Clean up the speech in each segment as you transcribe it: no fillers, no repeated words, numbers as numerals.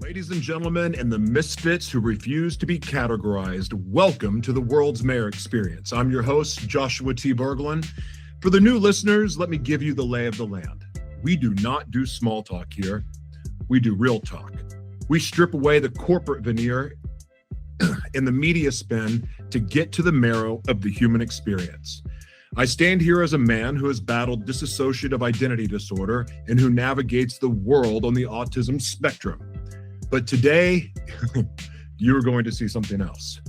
Ladies and gentlemen, and the misfits who refuse to be categorized, welcome to the World's Mayor Experience. I'm your host, Joshua T. Berglan. For the new listeners, let me give you the lay of the land. We do not do small talk here. We do real talk. We strip away the corporate veneer and the media spin to get to the marrow of the human experience. I stand here as a man who has battled dissociative identity disorder and who navigates the world on the autism spectrum. But today, you're going to see something else.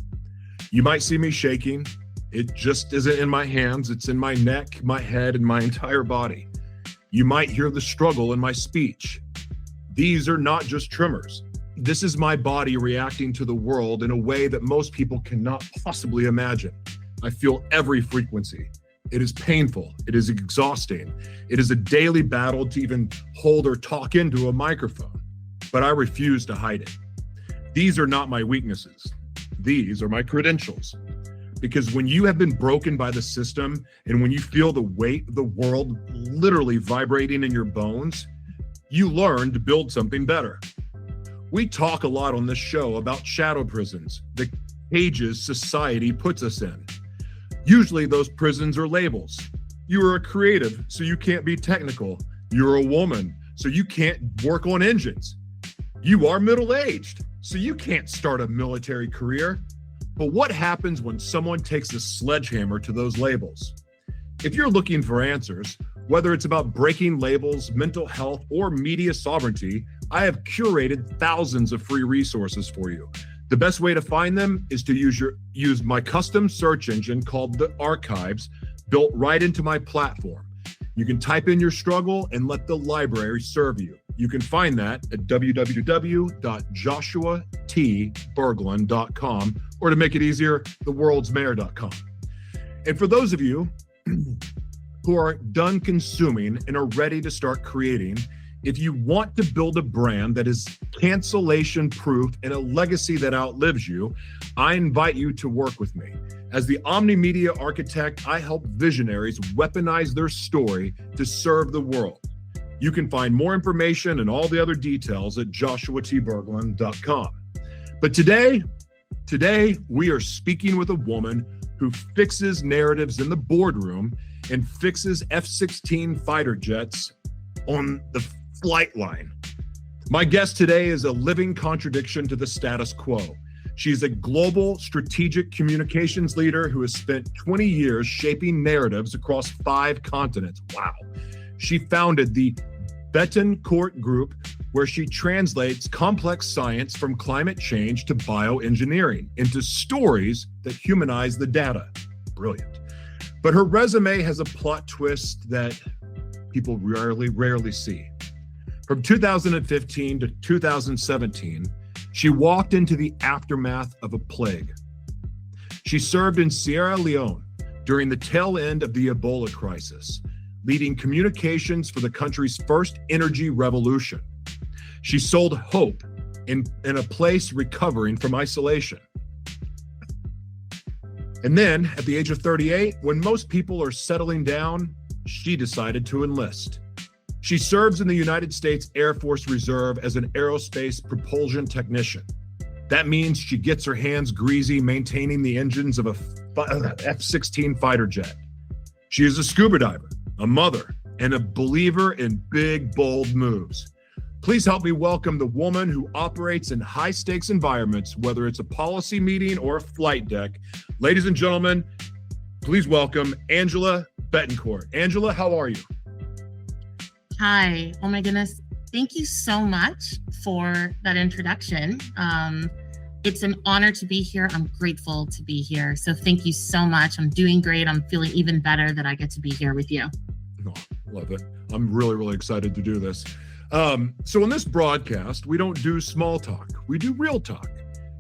You might see me shaking. It just isn't in my hands. It's in my neck, my head, and my entire body. You might hear the struggle in my speech. These are not just tremors. This is my body reacting to the world in a way that most people cannot possibly imagine. I feel every frequency. It is painful. It is exhausting. It is a daily battle to even hold or talk into a microphone. But I refuse to hide it. These are not my weaknesses. These are my credentials. Because when you have been broken by the system and when you feel the weight of the world literally vibrating in your bones, you learn to build something better. We talk a lot on this show about shadow prisons, the cages society puts us in. Usually those prisons are labels. You are a creative, so you can't be technical. You're a woman, so you can't work on engines. You are middle-aged, so you can't start a military career. But what happens when someone takes a sledgehammer to those labels? If you're looking for answers, whether it's about breaking labels, mental health, or media sovereignty, I have curated thousands of free resources for you. The best way to find them is to use my custom search engine called the Archives, built right into my platform. You can type in your struggle and let the library serve you. You can find that at www.joshuatberglan.com, or to make it easier, theworldsmayor.com. And for those of you who are done consuming and are ready to start creating, if you want to build a brand that is cancellation proof and a legacy that outlives you, I invite you to work with me. As the omni-media architect, I help visionaries weaponize their story to serve the world. You can find more information and all the other details at joshuatberglan.com. But today we are speaking with a woman who fixes narratives in the boardroom and fixes F-16 fighter jets on the flight line. My guest today is a living contradiction to the status quo. She's a global strategic communications leader who has spent 20 years shaping narratives across 5 continents. Wow. She founded the Betancourt Group, where she translates complex science from climate change to bioengineering into stories that humanize the data. Brilliant. But her resume has a plot twist that people rarely see. From 2015 to 2017, she walked into the aftermath of a plague. She served in Sierra Leone during the tail end of the Ebola crisis, leading communications for the country's first energy revolution. She sold hope in a place recovering from isolation. And then, at the age of 38, when most people are settling down, she decided to enlist. She serves in the United States Air Force Reserve as an Aerospace Propulsion Technician. That means she gets her hands greasy maintaining the engines of a F-16 fighter jet. She is a scuba diver, a mother, and a believer in big, bold moves. Please help me welcome the woman who operates in high-stakes environments, whether it's a policy meeting or a flight deck. Ladies and gentlemen, please welcome Angela Betancourt. Angela, how are you? Hi. Oh my goodness. Thank you so much for that introduction. It's an honor to be here. I'm grateful to be here. So thank you so much. I'm doing great. I'm feeling even better that I get to be here with you. Oh, love it. I'm really excited to do this. So in this broadcast, we don't do small talk. We do real talk.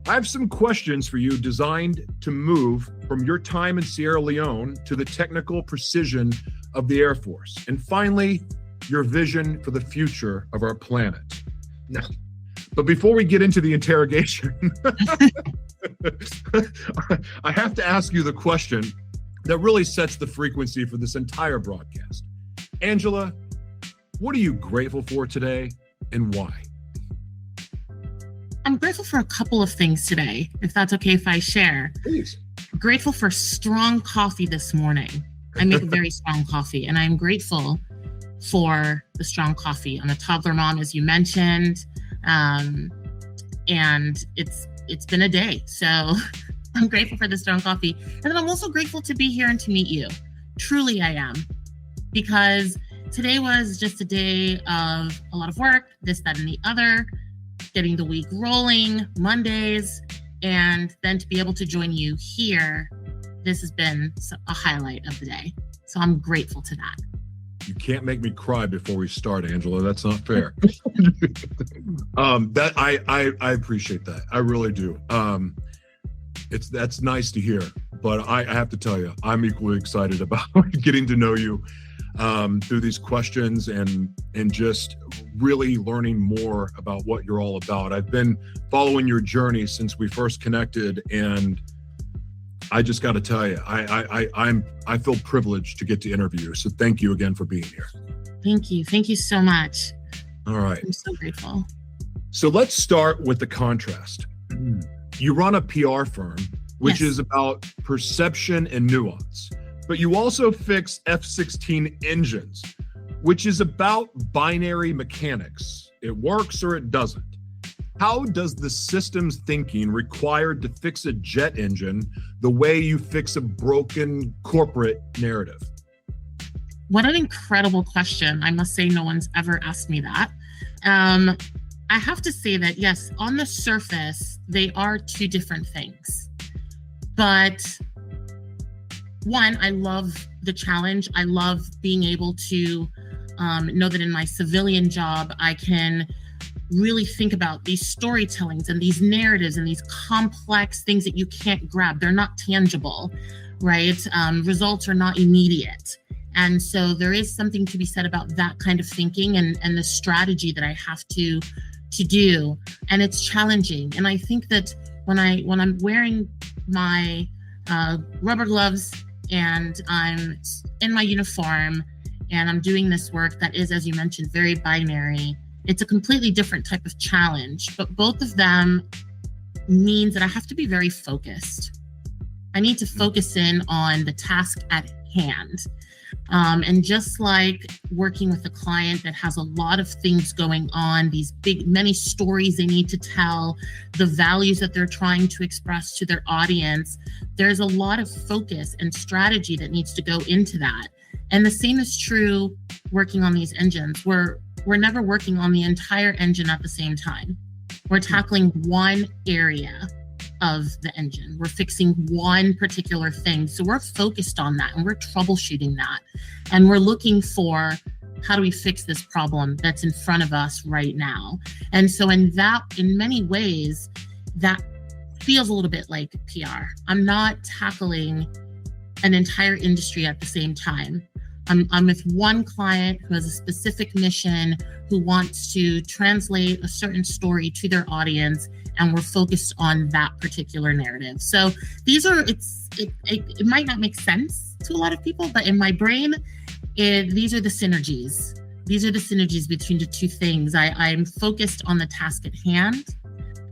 I have some questions for you designed to move from your time in Sierra Leone to the technical precision of the Air Force. And finally, your vision for the future of our planet. Now, but before we get into the interrogation, I have to ask you the question that really sets the frequency for this entire broadcast. Angela, what are you grateful for today and why? I'm grateful for a couple of things today, if that's okay if I share. Please. Grateful for strong coffee this morning. I make a very strong coffee, and I'm grateful for the strong coffee. I'm a toddler mom, as you mentioned, and it's been a day. So I'm grateful for the strong coffee. And then I'm also grateful to be here and to meet you. Truly, I am. Because today was just a day of a lot of work, this, that, and the other, getting the week rolling, Mondays, and then to be able to join you here, this has been a highlight of the day. So I'm grateful to that. You can't make me cry before we start, Angela. That's not fair. That I appreciate that. I really do. That's nice to hear. But I have to tell you, I'm equally excited about getting to know you through these questions and just really learning more about what you're all about. I've been following your journey since we first connected, and I just got to tell you, I feel privileged to get to interview you. So thank you again for being here. Thank you so much. All right. I'm so grateful. So let's start with the contrast. You run a PR firm, which is about perception and nuance, but you also fix F-16 engines, which is about binary mechanics. It works or it doesn't. How does the systems thinking required to fix a jet engine the way you fix a broken corporate narrative? What an incredible question. I must say no one's ever asked me that. I have to say that, yes, on the surface, they are two different things. But one, I love the challenge. I love being able to know that in my civilian job, I can really think about these storytellings and these narratives and these complex things that you can't grab. They're not tangible, right? Results are not immediate. And so there is something to be said about that kind of thinking and the strategy that I have to do. And it's challenging. And I think that when I'm wearing my rubber gloves and I'm in my uniform and I'm doing this work that is, as you mentioned, very binary, it's a completely different type of challenge, but both of them means that I have to be very focused. I need to focus in on the task at hand. And just like working with a client that has a lot of things going on, these many stories they need to tell, the values that they're trying to express to their audience, there's a lot of focus and strategy that needs to go into that. And the same is true working on these engines. We're never working on the entire engine at the same time. We're tackling one area of the engine. We're fixing one particular thing. So we're focused on that and we're troubleshooting that. And we're looking for, how do we fix this problem that's in front of us right now? And so in many ways, that feels a little bit like PR. I'm not tackling an entire industry at the same time. I'm with one client who has a specific mission, who wants to translate a certain story to their audience, and we're focused on that particular narrative. So it might not make sense to a lot of people, but in my brain, these are the synergies. These are the synergies between the two things. I'm focused on the task at hand.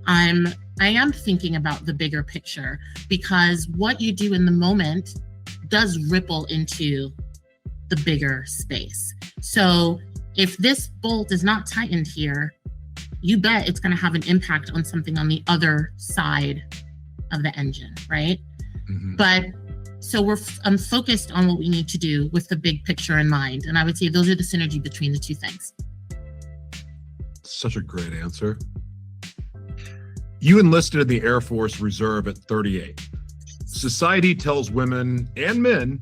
I am thinking about the bigger picture, because what you do in the moment does ripple into the bigger space. So if this bolt is not tightened here, you bet it's going to have an impact on something on the other side of the engine, right? Mm-hmm. But so I'm focused on what we need to do with the big picture in mind. And I would say those are the synergy between the two things. Such a great answer. You enlisted in the Air Force Reserve at 38. Society tells women and men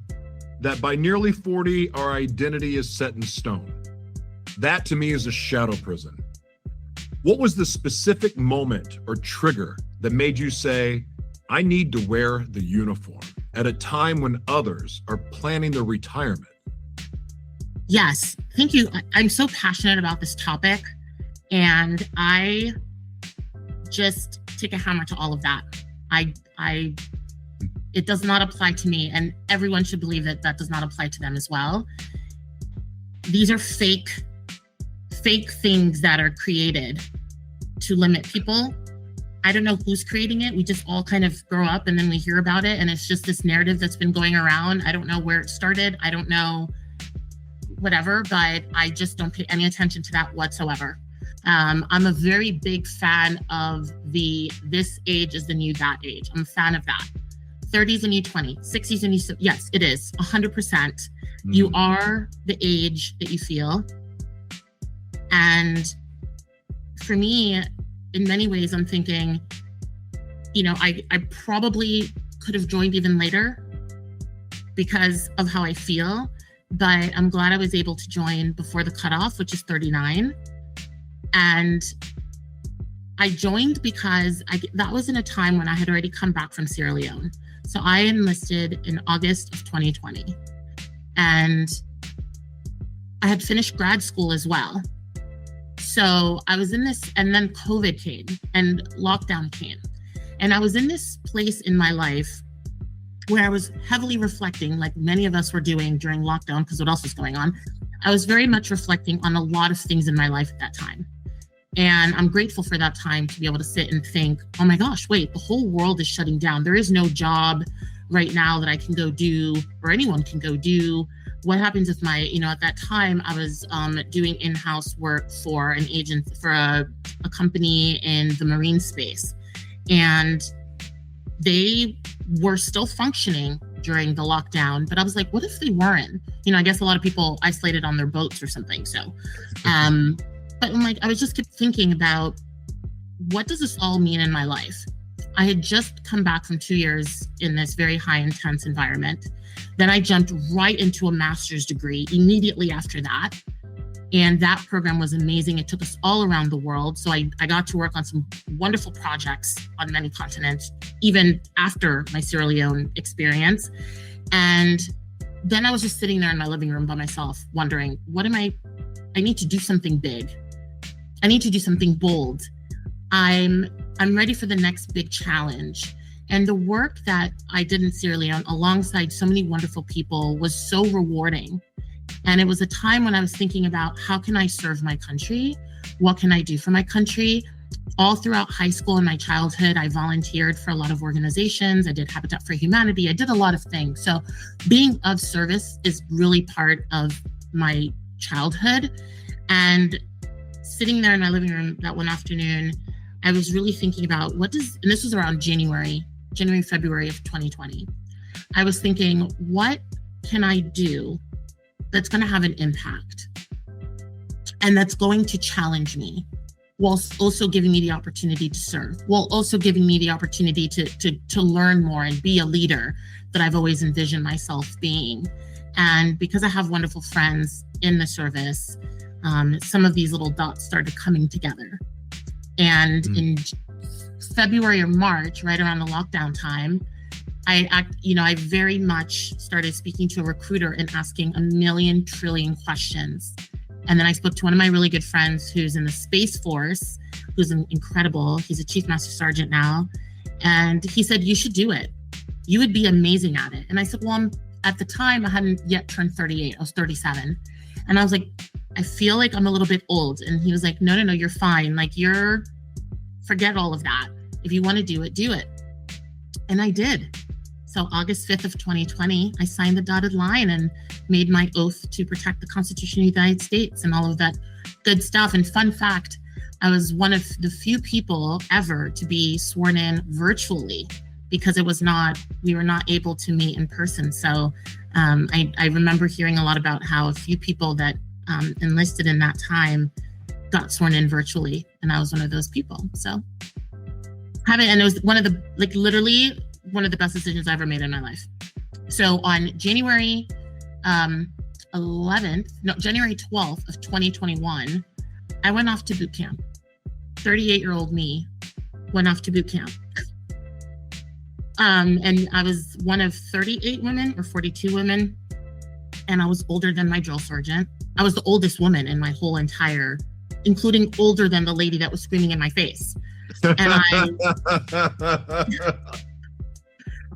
that by nearly 40, our identity is set in stone. That to me is a shadow prison. What was the specific moment or trigger that made you say, I need to wear the uniform at a time when others are planning their retirement? Yes, thank you. I'm so passionate about this topic, and I just take a hammer to all of that. It does not apply to me, and everyone should believe that does not apply to them as well. These are fake things that are created to limit people I don't know who's creating it. We just all kind of grow up and then we hear about it. And it's just this narrative that's been going around. I don't know where it started. I don't know whatever, but I just don't pay any attention to that whatsoever. I'm a very big fan of this age is the new that age. I'm a fan of that. 30s the new 20, 60s the new, yes, it is 100%. You are the age that you feel. And for me, in many ways, I'm thinking, I probably could have joined even later because of how I feel, but I'm glad I was able to join before the cutoff, which is 39. And I joined because that was in a time when I had already come back from Sierra Leone. So I enlisted in August of 2020. And I had finished grad school as well. So I was in this, and then COVID came and lockdown came. And I was in this place in my life where I was heavily reflecting, like many of us were doing during lockdown, because what else was going on? I was very much reflecting on a lot of things in my life at that time. And I'm grateful for that time to be able to sit and think, oh my gosh, wait, the whole world is shutting down. There is no job right now that I can go do, or anyone can go do. What happens if at that time I was doing in-house work for an agent, for a company in the marine space. And they were still functioning during the lockdown, but I was like, what if they weren't? I guess a lot of people isolated on their boats or something. So, but I'm like, I was just kept thinking about, what does this all mean in my life? I had just come back from 2 years in this very high intense environment. Then I jumped right into a master's degree immediately after that. And that program was amazing. It took us all around the world. So I got to work on some wonderful projects on many continents, even after my Sierra Leone experience. And then I was just sitting there in my living room by myself, wondering, I need to do something big. I need to do something bold. I'm ready for the next big challenge. And the work that I did in Sierra Leone alongside so many wonderful people was so rewarding. And it was a time when I was thinking about, how can I serve my country? What can I do for my country? All throughout high school and my childhood, I volunteered for a lot of organizations. I did Habitat for Humanity. I did a lot of things. So being of service is really part of my childhood. And sitting there in my living room that one afternoon, I was really thinking about and this was around January, February of 2020. I was thinking, what can I do that's going to have an impact and that's going to challenge me, while also giving me the opportunity to serve, while also giving me the opportunity to learn more and be a leader that I've always envisioned myself being. And because I have wonderful friends in the service, some of these little dots started coming together. And in February or March, right around the lockdown time, I very much started speaking to a recruiter and asking a million trillion questions. And then I spoke to one of my really good friends who's in the Space Force, who's incredible. He's a Chief Master Sergeant now. And he said, you should do it. You would be amazing at it. And I said, well, at the time I hadn't yet turned 38. I was 37. And I was like, I feel like I'm a little bit old. And he was like, no, you're fine. Like, forget all of that. If you want to do it, do it. And I did. So August 5th of 2020, I signed the dotted line and made my oath to protect the Constitution of the United States and all of that good stuff. And fun fact, I was one of the few people ever to be sworn in virtually, because we were not able to meet in person. So I remember hearing a lot about how a few people that enlisted in that time got sworn in virtually, and I was one of those people. So and it was one of the, literally one of the best decisions I ever made in my life. So on January 12th of 2021, I went off to boot camp. 38-year-old me went off to boot camp. And I was one of 38 women or 42 women, and I was older than my drill sergeant. I was the oldest woman in my whole entire, including older than the lady that was screaming in my face. And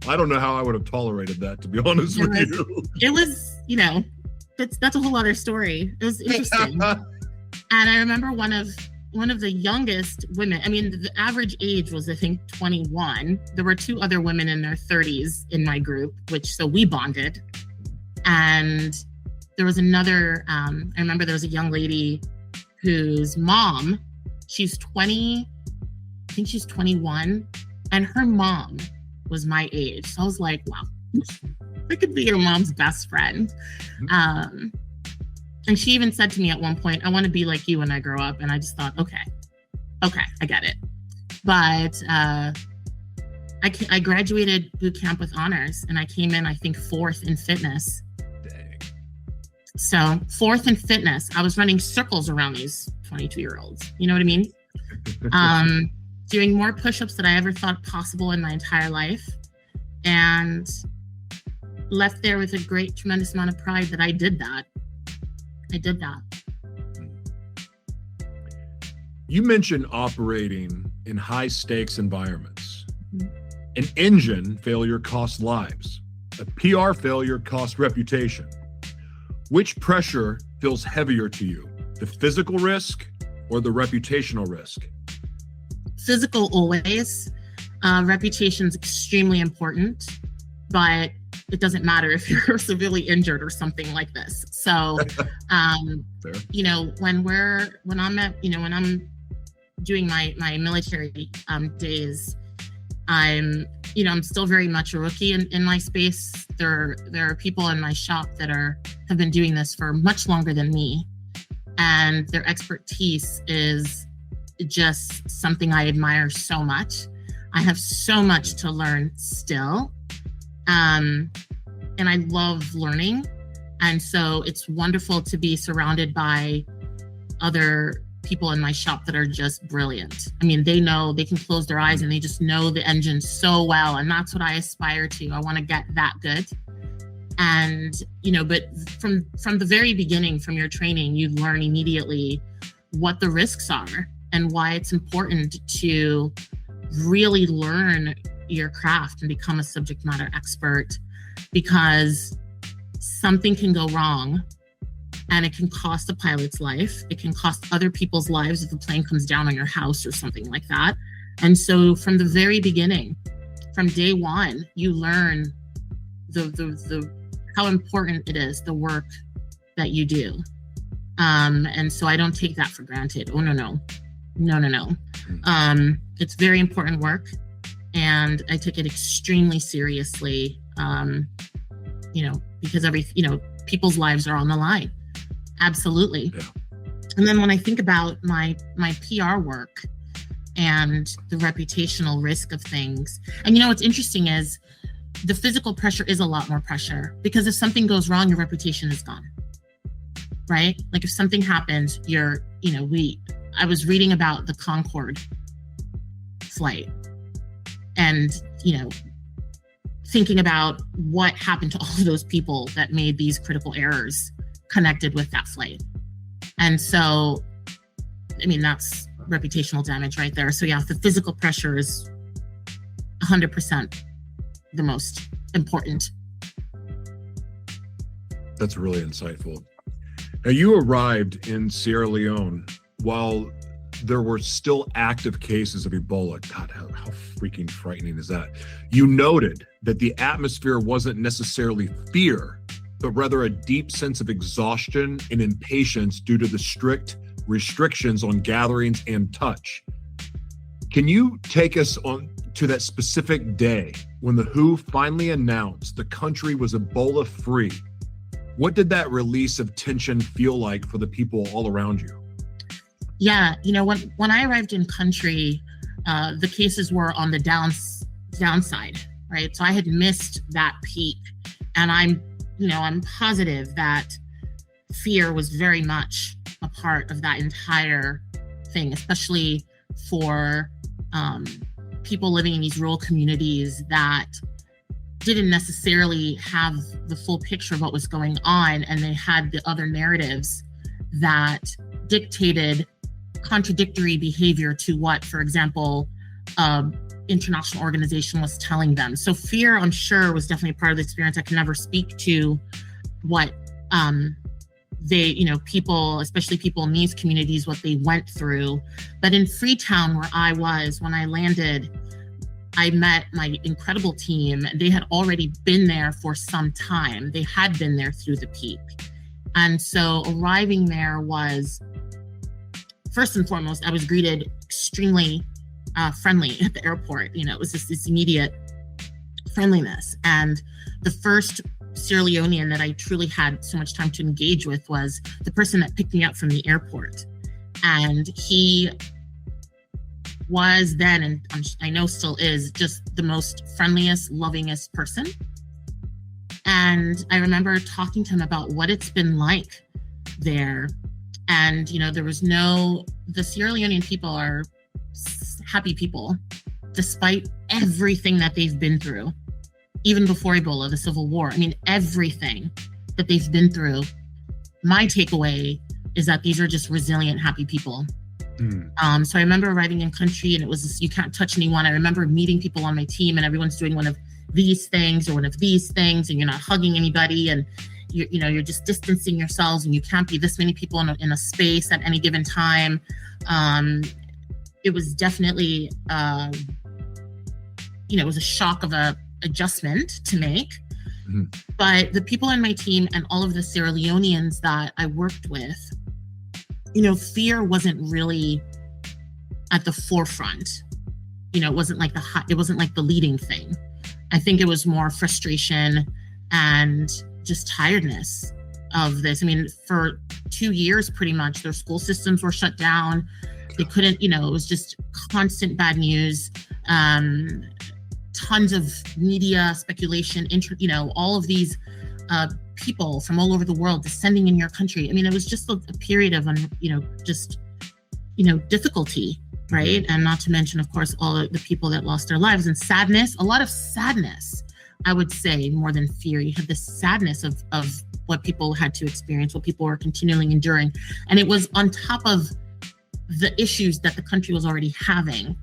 I don't know how I would have tolerated that, to be honest with you. It was, that's a whole other story. It was interesting. And I remember one of one of the youngest women. I mean, the average age was, I think, 21. There were 2 other women in their 30s in my group, so we bonded. And there was another, I remember there was a young lady whose mom, she's 20, I think she's 21, and her mom was my age. So I was like, wow, I could be your mom's best friend. And she even said to me at one point, I want to be like you when I grow up. And I just thought, okay, I get it. But I graduated boot camp with honors, and I came in, I think, 4th in fitness. Dang. So 4th in fitness, I was running circles around these 22-year-olds. You know what I mean? Doing more push-ups than I ever thought possible in my entire life. And left there with a great, tremendous amount of pride that I did that. You mentioned operating in high stakes environments. An engine failure costs lives. A PR failure costs reputation. Which pressure feels heavier to you, the physical risk or the reputational risk? Physical always. Reputation is extremely important, but it doesn't matter if you're severely injured or something like this. So, you know, when I'm doing my military days, I'm still very much a rookie in my space. There are people in my shop that have been doing this for much longer than me, and their expertise is just something I admire so much. I have so much to learn still. And I love learning. And so it's wonderful to be surrounded by other people in my shop that are just brilliant. I mean, they can close their eyes and they just know the engine so well. And that's what I aspire to. I want to get that good. And, but from the very beginning, from your training, you learn immediately what the risks are and why it's important to really learn your craft and become a subject matter expert, because something can go wrong and it can cost the pilot's life. It can cost other people's lives if the plane comes down on your house or something like that. And so from the very beginning, from day one, you learn the how important it is, the work that you do. And so I don't take that for granted. Oh, no. It's very important work, and I take it extremely seriously, because people's lives are on the line. Absolutely. Yeah. And then when I think about my PR work and the reputational risk of things, and what's interesting is the physical pressure is a lot more pressure, because if something goes wrong, your reputation is gone, right? Like if something happens, I was reading about the Concorde flight and, thinking about what happened to all of those people that made these critical errors connected with that flight. And so, that's reputational damage right there. So yeah, the physical pressure is 100% the most important. That's really insightful. Now, you arrived in Sierra Leone while there were still active cases of Ebola. God, how freaking frightening is that? You noted that the atmosphere wasn't necessarily fear, but rather a deep sense of exhaustion and impatience due to the strict restrictions on gatherings and touch. Can you take us on to that specific day when the WHO finally announced the country was Ebola free? What did that release of tension feel like for the people all around you? Yeah, when I arrived in country, the cases were on the downside, right? So I had missed that peak, and I'm positive that fear was very much a part of that entire thing, especially for people living in these rural communities that didn't necessarily have the full picture of what was going on, and they had the other narratives that dictated contradictory behavior to what, for example, international organization was telling them. So fear, I'm sure, was definitely a part of the experience. I can never speak to what they, people, especially people in these communities, what they went through. But in Freetown, where I was, when I landed, I met my incredible team. They had already been there for some time. They had been there through the peak. And so arriving there was, first and foremost, I was greeted extremely friendly at the airport. It was just this immediate friendliness. And the first Sierra Leonean that I truly had so much time to engage with was the person that picked me up from the airport. And he was then, and I know still is, just the most friendliest, lovingest person. And I remember talking to him about what it's been like there. And, there was the Sierra Leonean people are happy people, despite everything that they've been through, even before Ebola, the Civil War. I mean, everything that they've been through. My takeaway is that these are just resilient, happy people. So I remember arriving in country and it was this, you can't touch anyone. I remember meeting people on my team and everyone's doing one of these things or one of these things, and you're not hugging anybody, and you're just distancing yourselves, and you can't be this many people in a space at any given time. It was definitely, it was a shock of a adjustment to make. But the people on my team and all of the Sierra Leoneans that I worked with, fear wasn't really at the forefront. It wasn't like the leading thing. I think it was more frustration and just tiredness of this. I mean, for 2 years, pretty much, their school systems were shut down. They couldn't, it was just constant bad news, tons of media speculation, all of these people from all over the world descending in your country. I mean, it was just a period of, difficulty, right? And not to mention, of course, all the people that lost their lives, and sadness, a lot of sadness, I would say, more than fear. You had the sadness of what people had to experience, what people were continually enduring. And it was on top of the issues that the country was already having.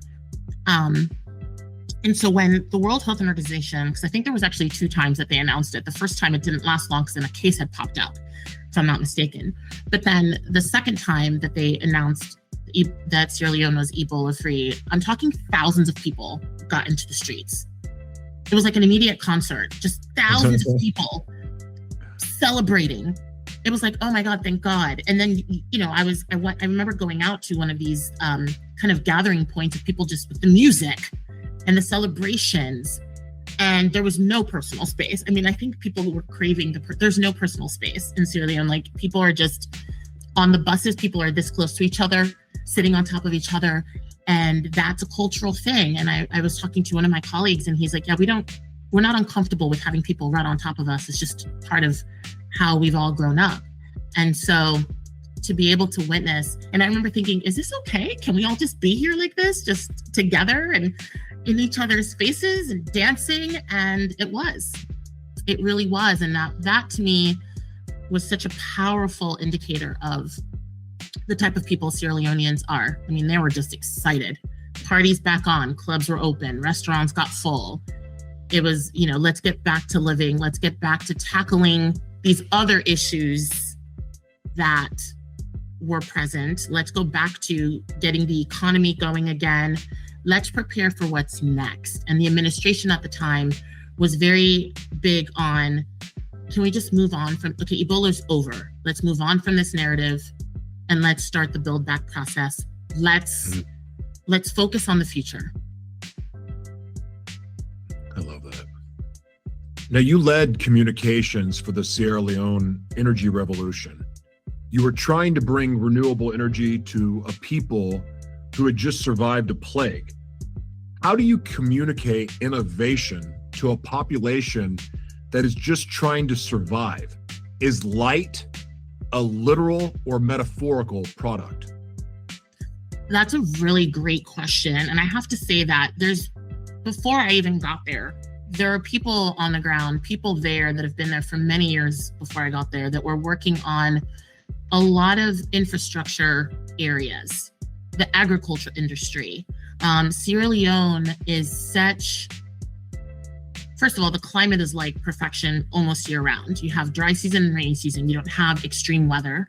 And so when the World Health Organization, because I think there was actually 2 times that they announced it. The first time it didn't last long because then a case had popped up, if I'm not mistaken. But then the second time that they announced that Sierra Leone was Ebola free, I'm talking thousands of people got into the streets. It was like an immediate concert, just thousands of people celebrating. It was like, oh my God, thank God. And then, I remember going out to one of these kind of gathering points of people just with the music and the celebrations, and there was no personal space. I mean, I think people were craving there's no personal space in Sierra Leone. Like, people are just on the buses, people are this close to each other, sitting on top of each other. And that's a cultural thing. And I was talking to one of my colleagues and he's like, yeah, we're not uncomfortable with having people right on top of us. It's just part of how we've all grown up. And so to be able to witness, and I remember thinking, is this okay? Can we all just be here like this, just together and in each other's faces and dancing? And it really was. And that to me was such a powerful indicator of the type of people Sierra Leoneans are. I mean, they were just excited. Parties back on, clubs were open, restaurants got full. It was, let's get back to living. Let's get back to tackling these other issues that were present. Let's go back to getting the economy going again. Let's prepare for what's next. And the administration at the time was very big on, can we just move on from, okay, Ebola's over. Let's move on from this narrative and let's start the build back process. Let's focus on the future. I love that. Now, you led communications for the Sierra Leone energy revolution. You were trying to bring renewable energy to a people who had just survived a plague. How do you communicate innovation to a population that is just trying to survive? Is light a literal or metaphorical product? That's a really great question. And I have to say that before I even got there are people on the ground, people there that have been there for many years before I got there, that were working on a lot of infrastructure areas, the agriculture industry. Sierra Leone is such first of all, the climate is like perfection almost year round. You have dry season and rainy season. You don't have extreme weather,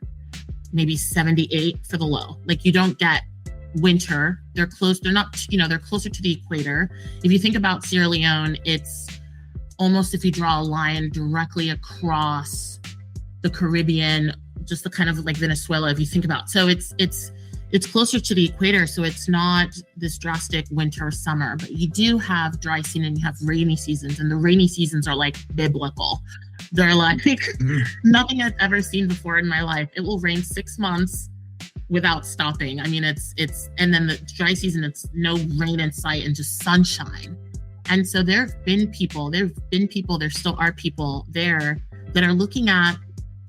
maybe 78 for the low. Like you don't get winter. They're close. They're not, they're closer to the equator. If you think about Sierra Leone, it's almost if you draw a line directly across the Caribbean, just the kind of like Venezuela, if you think about. So it's closer to the equator, so it's not this drastic winter or summer, but you do have dry season and you have rainy seasons, and the rainy seasons are like biblical. They're like nothing I've ever seen before in my life. It will rain 6 months without stopping. I mean, it's and then the dry season, it's no rain in sight and just sunshine. And so there still are people there that are looking at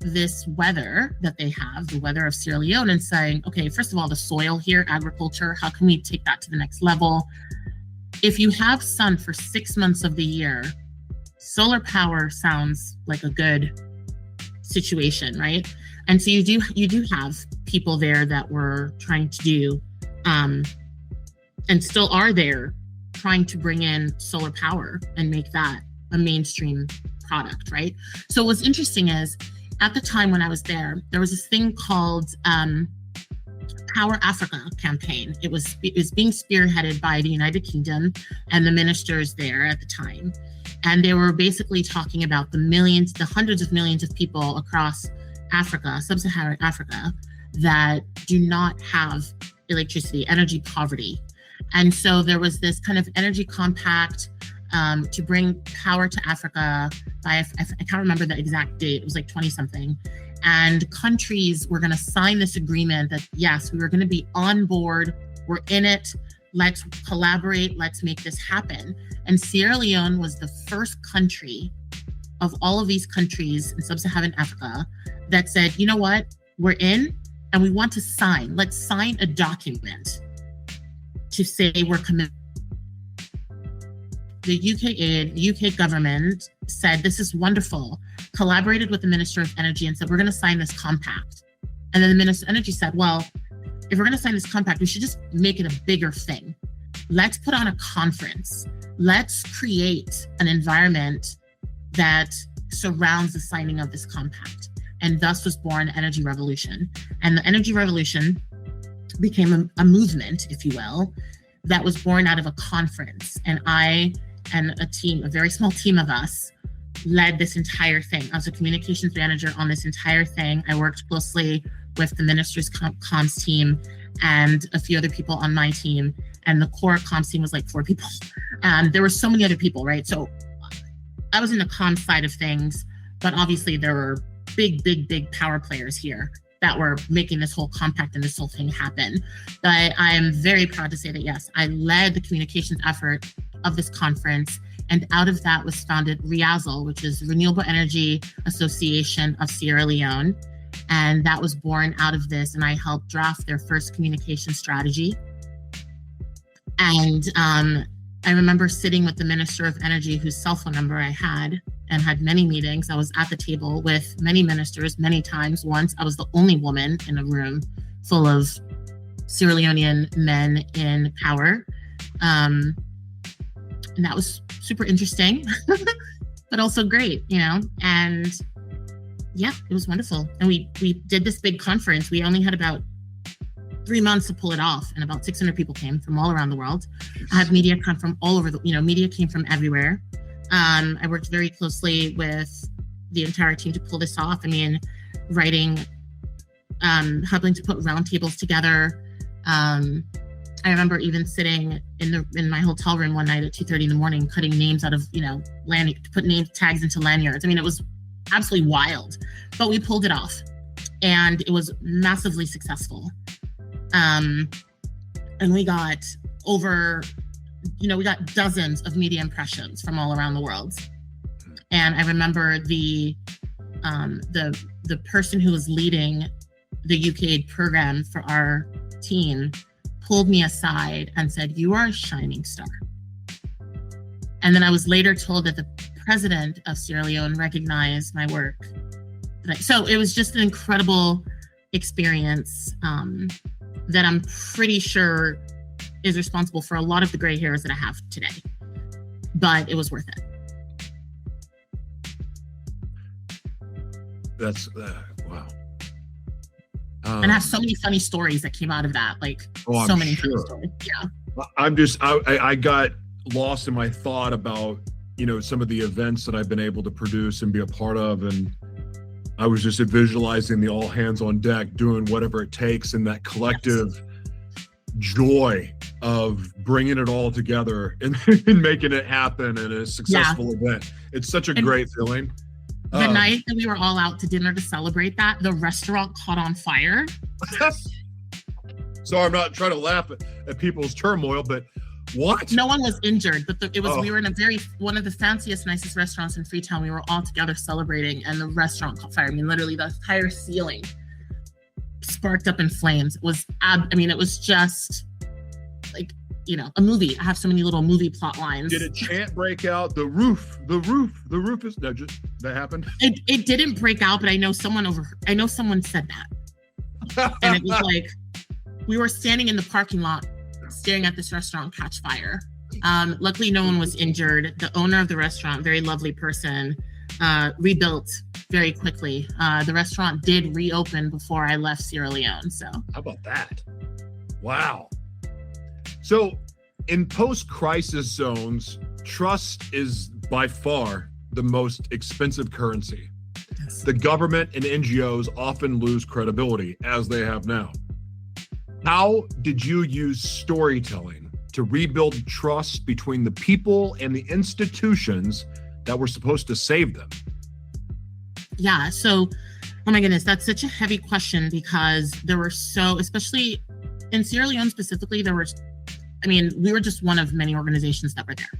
this weather that they have, the weather of Sierra Leone, and saying, okay, first of all, the soil here, agriculture, how can we take that to the next level? If you have sun for 6 months of the year, solar power sounds like a good situation, right? And so you do have people there that were trying to do, and still are there, trying to bring in solar power and make that a mainstream product, right? So what's interesting is, at the time when I was there was this thing called Power Africa campaign. It was being spearheaded by the United Kingdom and the ministers there at the time. And they were basically talking about the hundreds of millions of people across Africa, sub-Saharan Africa, that do not have electricity, energy poverty. And so there was this kind of energy compact to bring power to Africa by, I can't remember the exact date, it was like 20 something. And countries were going to sign this agreement that, yes, we were going to be on board, we're in it, let's collaborate, let's make this happen. And Sierra Leone was the first country of all of these countries in sub-Saharan Africa that said, you know what, we're in and we want to sign. Let's sign a document to say we're committed. The UK government said, this is wonderful, collaborated with the Minister of Energy and said, we're going to sign this compact. And then the Minister of Energy said, well, if we're going to sign this compact, we should just make it a bigger thing. Let's put on a conference. Let's create an environment that surrounds the signing of this compact. And thus was born the Energy Revolution. And the Energy Revolution became a movement, if you will, that was born out of a conference. And I and a very small team of us led this entire thing. I was a communications manager on this entire thing. I worked closely with the minister's comms team and a few other people on my team. And the core comms team was like 4 people. There were so many other people, right? So I was in the comms side of things, but obviously there were big power players here that were making this whole compact and this whole thing happen. But I am very proud to say that, yes, I led the communications effort of this conference. And out of that was founded REASL, which is Renewable Energy Association of Sierra Leone. And that was born out of this. And I helped draft their first communication strategy. And I remember sitting with the Minister of Energy, whose cell phone number I had, and had many meetings. I was at the table with many ministers many times. Once I was the only woman in a room full of Sierra Leonean men in power. And that was super interesting, but also great, and yeah, it was wonderful. And we did this big conference. We only had about 3 months to pull it off, and about 600 people came from all around the world. I had media come from all over media came from everywhere. I worked very closely with the entire team to pull this off. I mean, writing, helping to put roundtables together. I remember even sitting in my hotel room one night at 2:30 in the morning, cutting names out of, to put name tags into lanyards. I mean, it was absolutely wild, but we pulled it off and it was massively successful. And we got we got dozens of media impressions from all around the world. And I remember the person who was leading the UK program for our team pulled me aside and said, "You are a shining star." And then I was later told that the president of Sierra Leone recognized my work. So it was just an incredible experience that I'm pretty sure is responsible for a lot of the gray hairs that I have today. But it was worth it. That's wow. And I have so many funny stories that came out of that. Like so many funny stories. Yeah. I got lost in my thought about, some of the events that I've been able to produce and be a part of. And I was just visualizing the all hands on deck, doing whatever it takes, and that collective joy of bringing it all together and making it happen in a successful event. It's such a great feeling. The night that we were all out to dinner to celebrate that, the restaurant caught on fire. So I'm not trying to laugh at people's turmoil, but what? No one was injured, but we were in one of the fanciest, nicest restaurants in Freetown. We were all together celebrating, and the restaurant caught fire. I mean, literally the entire ceiling sparked up in flames. It was it was just like, a movie. I have so many little movie plot lines. Did a chant break out? The roof is that happened? It didn't break out, but I know someone said that. And it was like, we were standing in the parking lot staring at this restaurant catch fire. Luckily, no one was injured. The owner of the restaurant, very lovely person, rebuilt very quickly. The restaurant did reopen before I left Sierra Leone. So how about that? Wow. So in post-crisis zones, trust is by far the most expensive currency. Yes. The government and NGOs often lose credibility, as they have now. How did you use storytelling to rebuild trust between the people and the institutions that were supposed to save them? Yeah, so, oh my goodness, that's such a heavy question, because there were especially in Sierra Leone specifically, we were just one of many organizations that were there.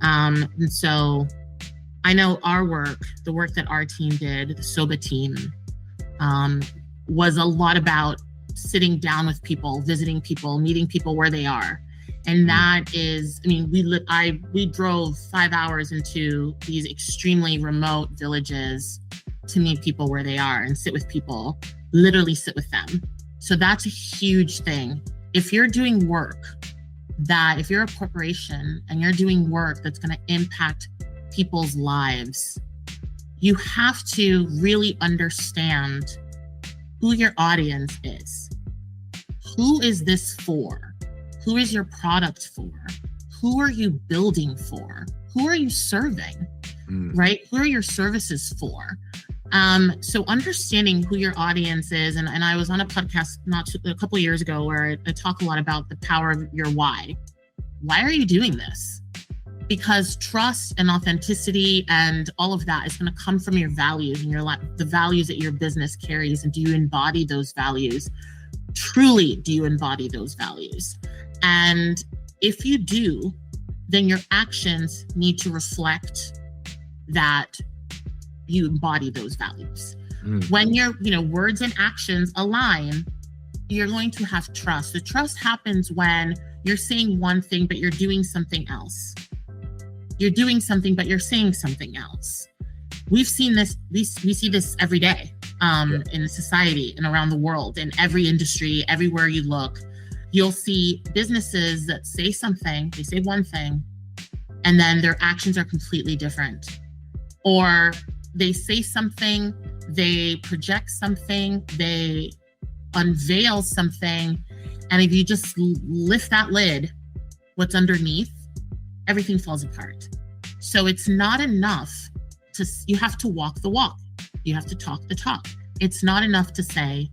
And so I know the work that our team did, the SOBA team, was a lot about sitting down with people, visiting people, meeting people where they are. And that is, we drove 5 hours into these extremely remote villages to meet people where they are and sit with people, literally sit with them. So that's a huge thing. If you're doing work if you're a corporation and you're doing work that's going to impact people's lives, you have to really understand who your audience is. Who is this for? Who is your product for? Who are you building for? Who are you serving? Right? Who are your services for? So understanding who your audience is, and I was on a podcast a couple of years ago where I talk a lot about the power of your why. Why are you doing this? Because trust and authenticity and all of that is going to come from your values and the values that your business carries. And do you embody those values? Truly, do you embody those values? And if you do, then your actions need to reflect that you embody those values. When your words and actions align, you're going to have trust. The trust happens when you're saying one thing, but you're doing something else. You're doing something, but you're saying something else. We've seen this, we see this every day in society and around the world, in every industry, everywhere you look. You'll see businesses that say something, they say one thing, and then their actions are completely different. Or they say something, they project something, they unveil something, and if you just lift that lid, what's underneath, everything falls apart. So it's not enough you have to walk the walk. You have to talk the talk. It's not enough to say,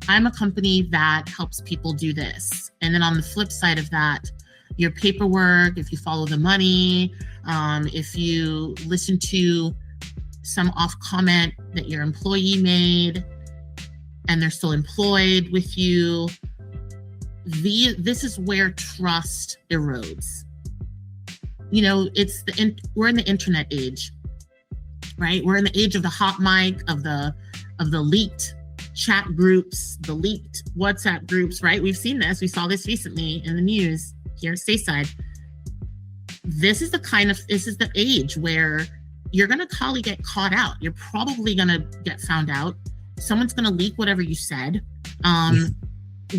I'm a company that helps people do this. And then on the flip side of that, your paperwork, if you follow the money, if you listen to some off comment that your employee made and they're still employed with you, this is where trust erodes. We're in the internet age, right? We're in the age of the hot mic, of the leaked chat groups, the leaked WhatsApp groups, right? We've seen this. We saw this recently in the news here stateside. This is the age where you're going to probably get caught out. You're probably going to get found out. Someone's going to leak whatever you said,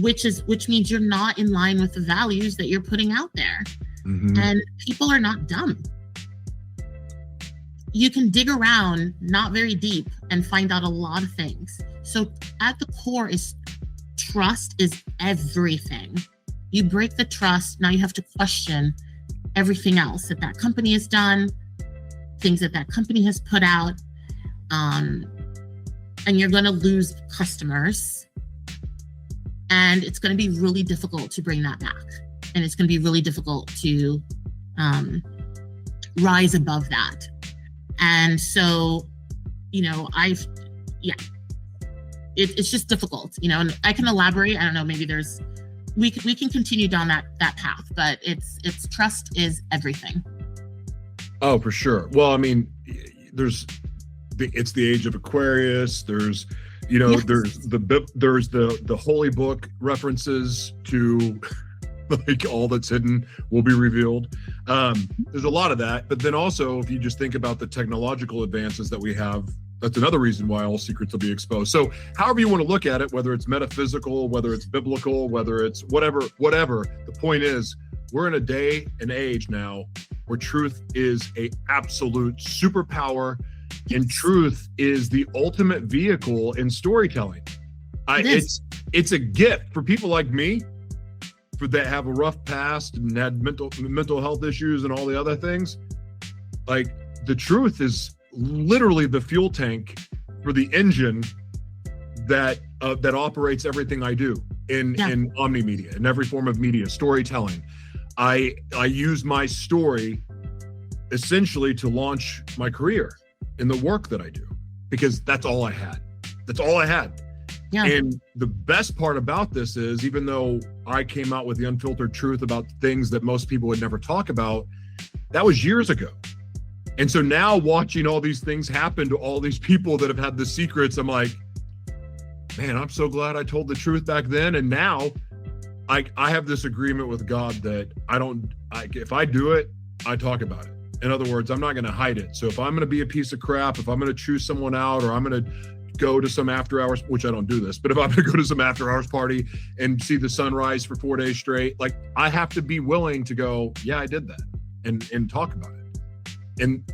which means you're not in line with the values that you're putting out there. And people are not dumb. you can dig around not very deep and find out a lot of things. So at the core is trust is everything. You break the trust, now you have to question everything else that company has done, things that company has put out, and you're going to lose customers, and it's going to be really difficult to bring that back, and it's going to be really difficult to rise above that. And so, it's just difficult, and I can elaborate. I don't know, maybe we can continue down that path, but it's trust is everything. Oh, for sure. Well, I mean, it's the age of Aquarius. There's, Yes. there's the holy book references to like all that's hidden will be revealed. There's a lot of that, but then also if you just think about the technological advances that we have, that's another reason why all secrets will be exposed. So however you want to look at it, whether it's metaphysical, whether it's biblical, whether it's whatever, the point is we're in a day and age now where truth is a absolute superpower, and truth is the ultimate vehicle in storytelling. It's a gift for people like me, that have a rough past and had mental health issues and all the other things. Like, the truth is literally the fuel tank for the engine that operates everything I do in omnimedia, in every form of media, storytelling. I use my story essentially to launch my career in the work that I do, because that's all I had. Yeah. And the best part about this is, even though I came out with the unfiltered truth about things that most people would never talk about, that was years ago. And so now watching all these things happen to all these people that have had the secrets, I'm like, man, I'm so glad I told the truth back then. And now I have this agreement with God that if I do it, I talk about it. In other words, I'm not going to hide it. So if I'm going to be a piece of crap, if I'm going to choose someone out, or I'm going to go to some after hours, which I don't do this, but if I'm going to go to some after hours party and see the sunrise for 4 days straight, like, I have to be willing to go, yeah, I did that, and talk about it.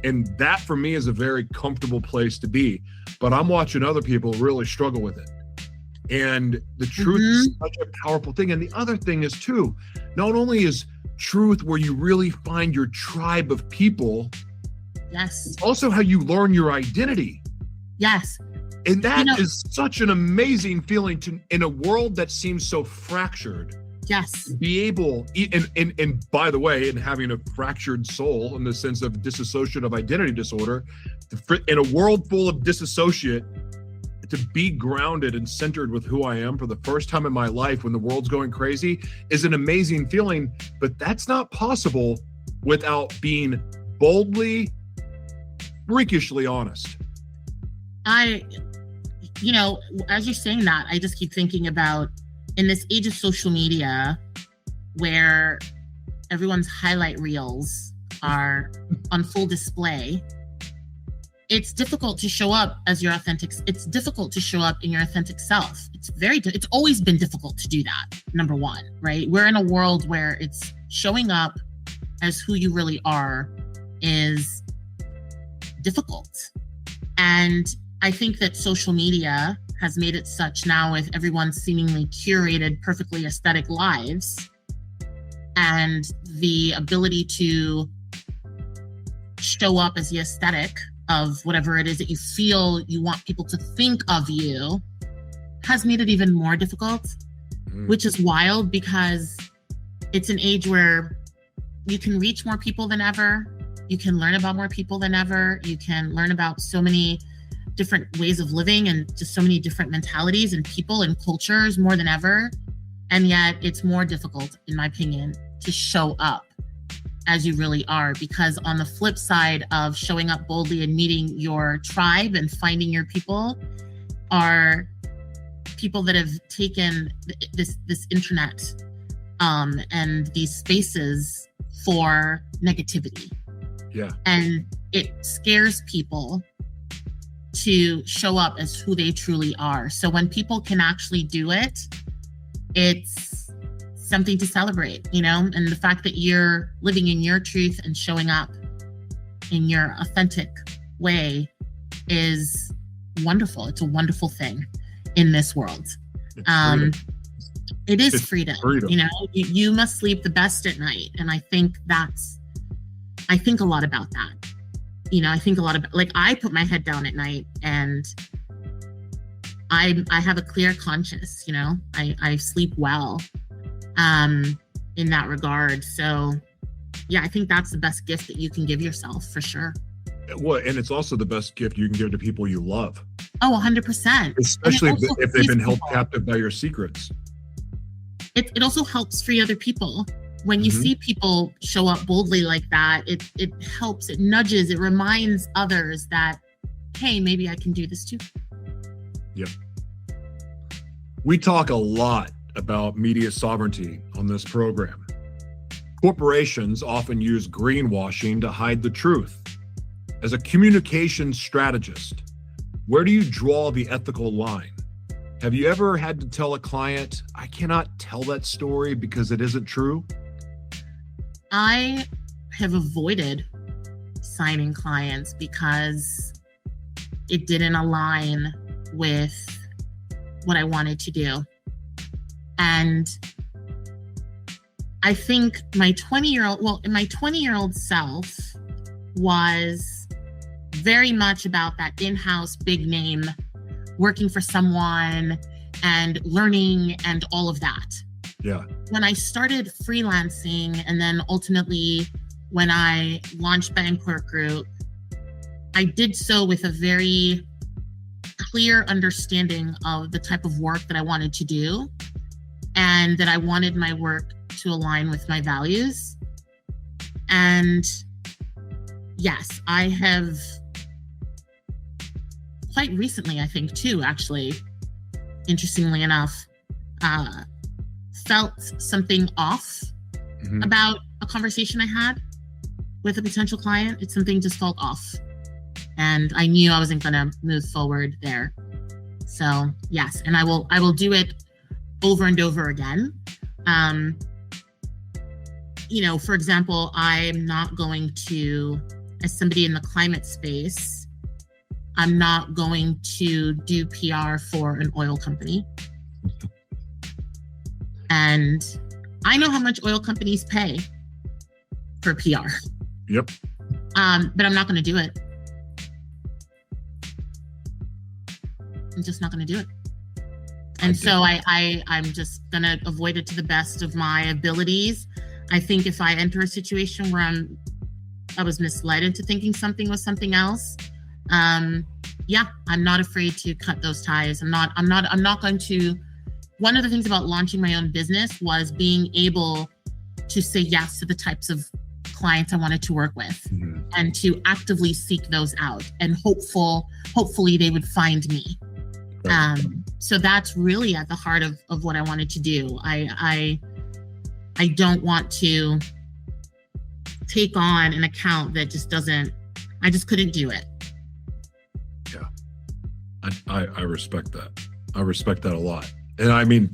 And that for me is a very comfortable place to be, but I'm watching other people really struggle with it. And the truth is such a powerful thing. And the other thing is too, not only is truth where you really find your tribe of people, yes, it's also how you learn your identity. Yes. And that is such an amazing feeling in a world that seems so fractured. Yes. Be able, and by the way, in having a fractured soul in the sense of dissociative identity disorder, in a world full of dissociate, to be grounded and centered with who I am for the first time in my life when the world's going crazy is an amazing feeling. But that's not possible without being boldly, freakishly honest. As you're saying that, I just keep thinking about, in this age of social media where everyone's highlight reels are on full display, it's difficult to show up as your authentic. It's difficult to show up in your authentic self. It's always been difficult to do that. Number one, right? We're in a world where it's showing up as who you really are is difficult. And I think that social media has made it such now, with everyone's seemingly curated, perfectly aesthetic lives, and the ability to show up as the aesthetic of whatever it is that you feel you want people to think of you, has made it even more difficult, which is wild, because it's an age where you can reach more people than ever. You can learn about more people than ever. You can learn about so many different ways of living and just so many different mentalities and people and cultures more than ever. And yet it's more difficult, in my opinion, to show up as you really are, because on the flip side of showing up boldly and meeting your tribe and finding your people are people that have taken this internet and these spaces for negativity. Yeah. And it scares people to show up as who they truly are. So when people can actually do it, it's something to celebrate, and the fact that you're living in your truth and showing up in your authentic way is wonderful. It's a wonderful thing in this world. It is freedom. You know, you must sleep the best at night. And I think a lot about that. You know, I think a lot about, like, I put my head down at night and I have a clear conscience, you know, I sleep well in that regard. So yeah, I think that's the best gift that you can give yourself, for sure. Well, and it's also the best gift you can give to people you love. Oh, 100%. Especially if they've been held captive by your secrets. It also helps free other people. When you see people show up boldly like that, it helps, it nudges, it reminds others that, hey, maybe I can do this too. Yep. We talk a lot about media sovereignty on this program. Corporations often use greenwashing to hide the truth. As a communication strategist, where do you draw the ethical line? Have you ever had to tell a client, I cannot tell that story because it isn't true? I have avoided signing clients because it didn't align with what I wanted to do. And I think my 20-year-old self was very much about that in-house big name, working for someone and learning and all of that. Yeah. When I started freelancing and then ultimately when I launched Betancourt Group, I did so with a very clear understanding of the type of work that I wanted to do and that I wanted my work to align with my values. And yes, I have quite recently, I think too, actually, interestingly enough, felt something off about a conversation I had with a potential client. It's something just felt off. And I knew I wasn't going to move forward there. So yes, and I will do it over and over again. You know, for example, I'm not going to, as somebody in the climate space, I'm not going to do PR for an oil company. And I know how much oil companies pay for PR. Yep. But I'm not going to do it. I'm just not going to do it. And so I'm just going to avoid it to the best of my abilities. I think if I enter a situation where I was misled into thinking something was something else, yeah, I'm not afraid to cut those ties. I'm not going to. One of the things about launching my own business was being able to say yes to the types of clients I wanted to work with and to actively seek those out, and hopefully they would find me. So that's really at the heart of what I wanted to do. I don't want to take on an account that I just couldn't do it. Yeah. I respect that. I respect that a lot. And I mean,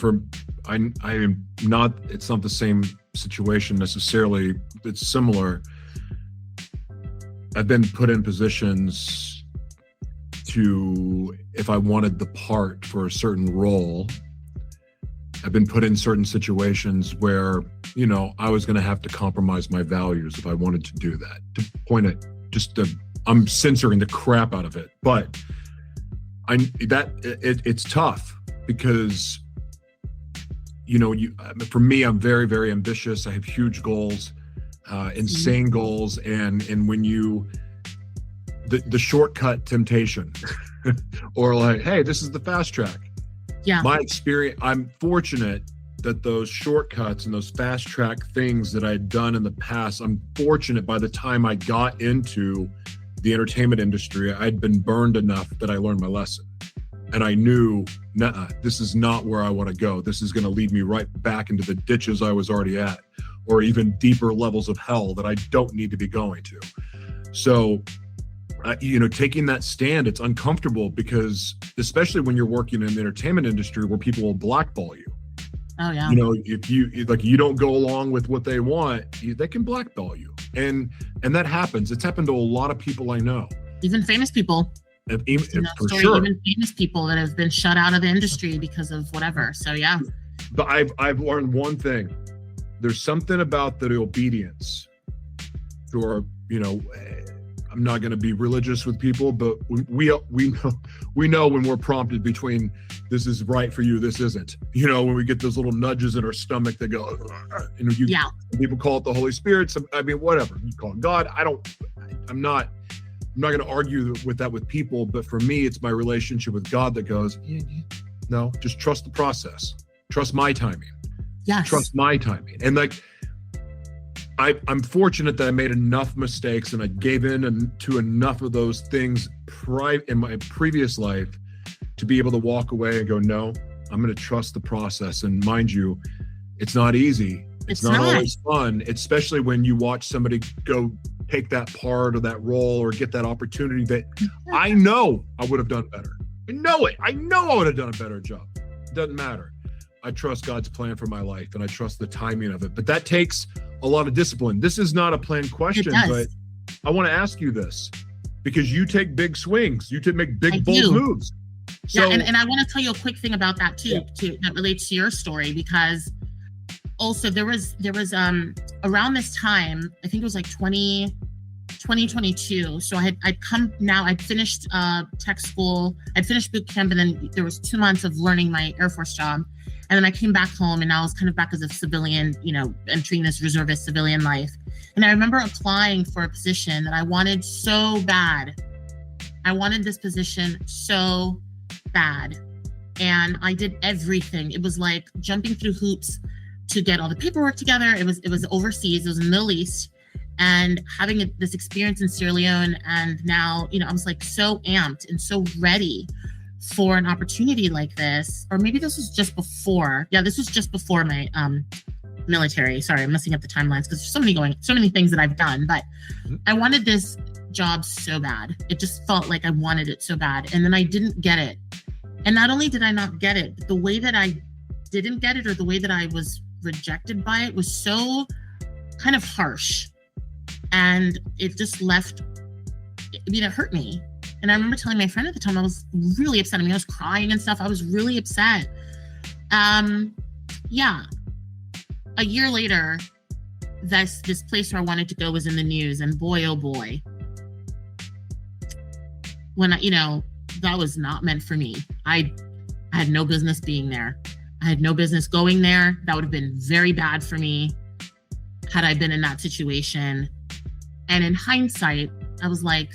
it's not the same situation necessarily. It's similar. I've been put in positions to, if I wanted the part for a certain role, I've been put in certain situations where, you know, I was going to have to compromise my values if I wanted to do that. To point it, I'm censoring the crap out of it, but it's tough. Because, you know, for me, I'm very, very ambitious. I have huge goals, insane goals. And when the shortcut temptation or like, hey, this is the fast track. Yeah. My experience, I'm fortunate that those shortcuts and those fast track things that I'd done in the past, I'm fortunate by the time I got into the entertainment industry, I'd been burned enough that I learned my lesson. And I knew, this is not where I want to go. This is going to lead me right back into the ditches I was already at, or even deeper levels of hell that I don't need to be going to. So, you know, taking that stand, it's uncomfortable because, especially when you're working in the entertainment industry where people will blackball you. Oh, yeah. You know, if you don't go along with what they want, they can blackball you. And that happens. It's happened to a lot of people I know. Even famous people. For sure. Even famous people that have been shut out of the industry because of whatever. So yeah. But I've learned one thing. There's something about the obedience to our, I'm not going to be religious with people, but we know when we're prompted between this is right for you, this isn't. When we get those little nudges in our stomach that go, people call it the Holy Spirit. Whatever you call it, God. I'm not going to argue with that with people, but for me, it's my relationship with God that goes, no, just trust the process. Trust my timing. Yes. Trust my timing. And I'm fortunate that I made enough mistakes and I gave in to enough of those things in my previous life to be able to walk away and go, no, I'm going to trust the process. And mind you, it's not easy. It's not always fun, especially when you watch somebody go take that part or that role or get that opportunity that I know I would have done better. I know it. I know I would have done a better job. It doesn't matter. I trust God's plan for my life and I trust the timing of it. But that takes a lot of discipline. This is not a planned question, but I want to ask you this because you take big swings. You make big, bold moves. So, and I want to tell you a quick thing about that too, that relates to your story, because also there was around this time, I think it was like 2022. So I'd finished tech school, I'd finished boot camp, and then there was 2 months of learning my Air Force job. And then I came back home and I was kind of back as a civilian, entering this reservist civilian life. And I remember applying for a position that I wanted so bad. I wanted this position so bad. And I did everything. It was like jumping through hoops to get all the paperwork together. It was overseas. It was in the Middle East. And having this experience in Sierra Leone. And now, I was like so amped and so ready for an opportunity like this. Or maybe this was just before. Yeah, this was just before my military. Sorry, I'm messing up the timelines because there's so many things that I've done. But I wanted this job so bad. It just felt like I wanted it so bad. And then I didn't get it. And not only did I not get it, but the way that I didn't get it or the way that I was rejected by it was so kind of harsh. And it just it hurt me. And I remember telling my friend at the time, I was really upset. I was crying and stuff. I was really upset. A year later, this place where I wanted to go was in the news. And boy, oh boy, when that was not meant for me. I had no business being there. I had no business going there. That would have been very bad for me had I been in that situation. And in hindsight, I was like,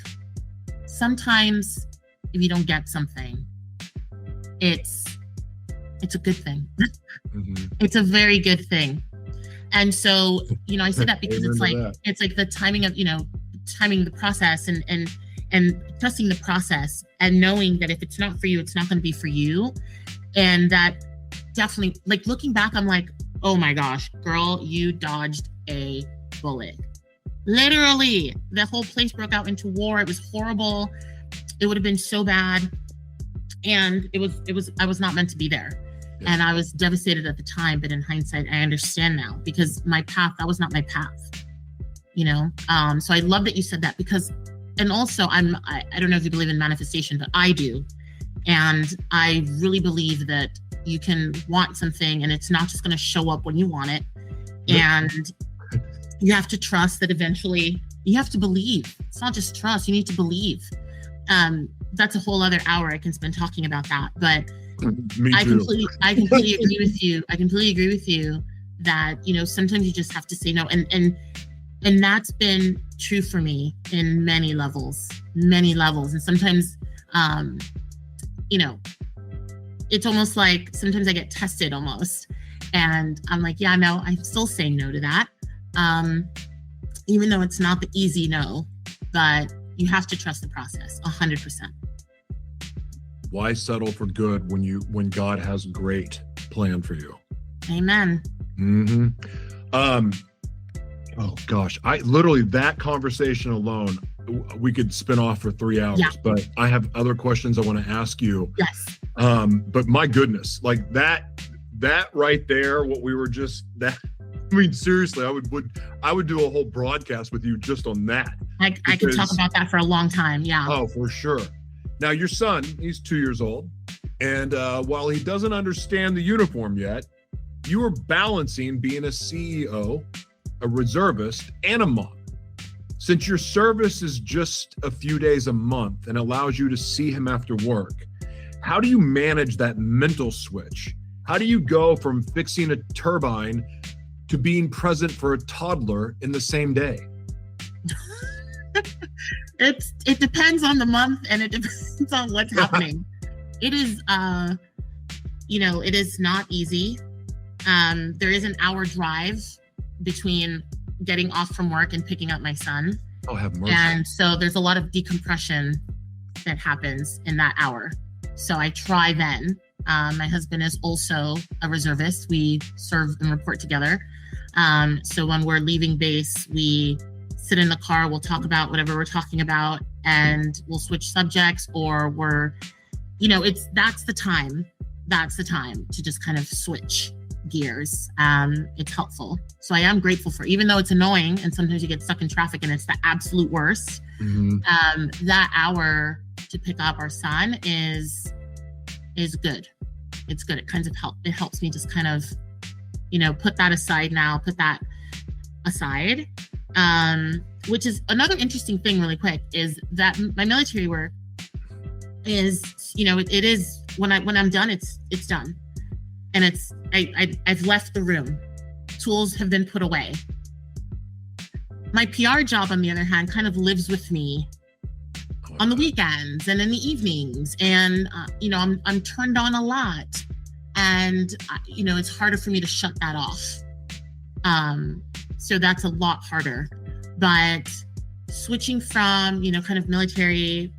sometimes if you don't get something, it's a good thing. It's a very good thing. And so, I say that because it's like the timing of, timing the process and trusting the process and knowing that if it's not for you, it's not going to be for you. And that definitely, like, looking back, I'm like, oh my gosh, girl, you dodged a bullet. Literally, the whole place broke out into war. It was horrible. It would have been so bad. And I was not meant to be there. Yeah. And I was devastated at the time, but in hindsight, I understand now because that was not my path, So I love that you said that because, and also I don't know if you believe in manifestation, but I do. And I really believe that you can want something and it's not just going to show up when you want it. And you have to trust that eventually you have to believe. It's not just trust, you need to believe. That's a whole other hour I can spend talking about that. But I completely agree with you. I completely agree with you that, sometimes you just have to say no. And that's been true for me in many levels. And sometimes, it's almost like sometimes I get tested almost. And I'm like, yeah, no, I'm still saying no to that. Even though it's not the easy no, but you have to trust the process 100%. Why settle for good when God has a great plan for you? Amen. Oh gosh, that conversation alone, we could spin off for 3 hours, but I have other questions I want to ask you. Yes. But my goodness, like that right there, what we were just seriously, I would do a whole broadcast with you just on that. I could talk about that for a long time. Yeah. Oh, for sure. Now, your son, he's 2 years old. And while he doesn't understand the uniform yet, you are balancing being a CEO, a reservist, and a mom. Since your service is just a few days a month and allows you to see him after work, how do you manage that mental switch? How do you go from fixing a turbine to being present for a toddler in the same day? It depends on the month, and it depends on what's happening. It is, it is not easy. There is an hour drive between getting off from work and picking up my son. Oh, have mercy. And so there's a lot of decompression that happens in that hour. So I try then. My husband is also a reservist. We serve and report together. So when we're leaving base, we sit in the car, we'll talk about whatever we're talking about, and we'll switch subjects, or that's the time to just kind of switch gears. It's helpful. So I am grateful for, even though it's annoying and sometimes you get stuck in traffic and it's the absolute worst, that hour to pick up our son is good. It's good. It kind of helps me just kind of, put that aside now, which is another interesting thing really quick, is that my military work is, it is, when I'm done, it's done. And I've left the room. Tools have been put away. My PR job, on the other hand, kind of lives with me on the weekends and in the evenings. And, I'm turned on a lot. And, it's harder for me to shut that off. So that's a lot harder. But switching from, kind of military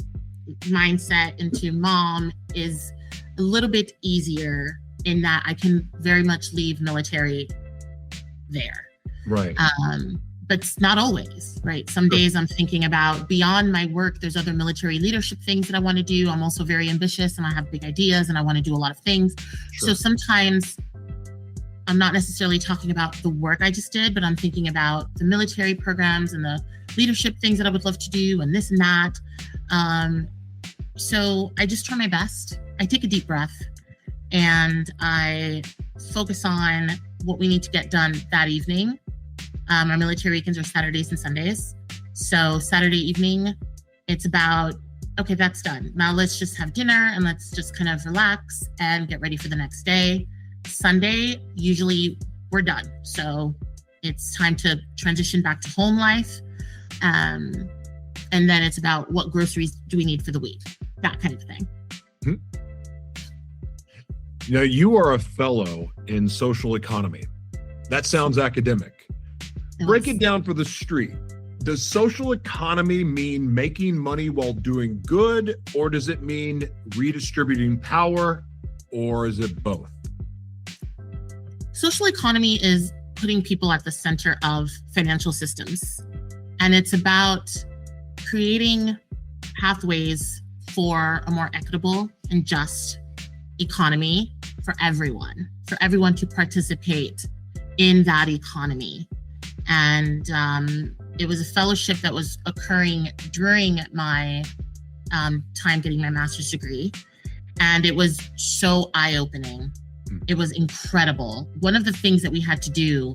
mindset into mom is a little bit easier, in that I can very much leave military there. Right. But not always, right? Some days I'm thinking about, beyond my work, there's other military leadership things that I want to do. I'm also very ambitious and I have big ideas and I want to do a lot of things. Sure. So sometimes I'm not necessarily talking about the work I just did, but I'm thinking about the military programs and the leadership things that I would love to do and this and that. So I just try my best. I take a deep breath and I focus on what we need to get done that evening. Our military weekends are Saturdays and Sundays. So Saturday evening, it's about, okay, that's done. Now let's just have dinner and let's just kind of relax and get ready for the next day. Sunday, usually we're done. So it's time to transition back to home life. And then it's about, what groceries do we need for the week? That kind of thing. Mm-hmm. You are a fellow in social economy. That sounds academic. Break it down for the street. Does social economy mean making money while doing good, or does it mean redistributing power, or is it both? Social economy is putting people at the center of financial systems. And it's about creating pathways for a more equitable and just economy for everyone to participate in that economy. And it was a fellowship that was occurring during my time getting my master's degree. And it was so eye-opening. It was incredible. One of the things that we had to do,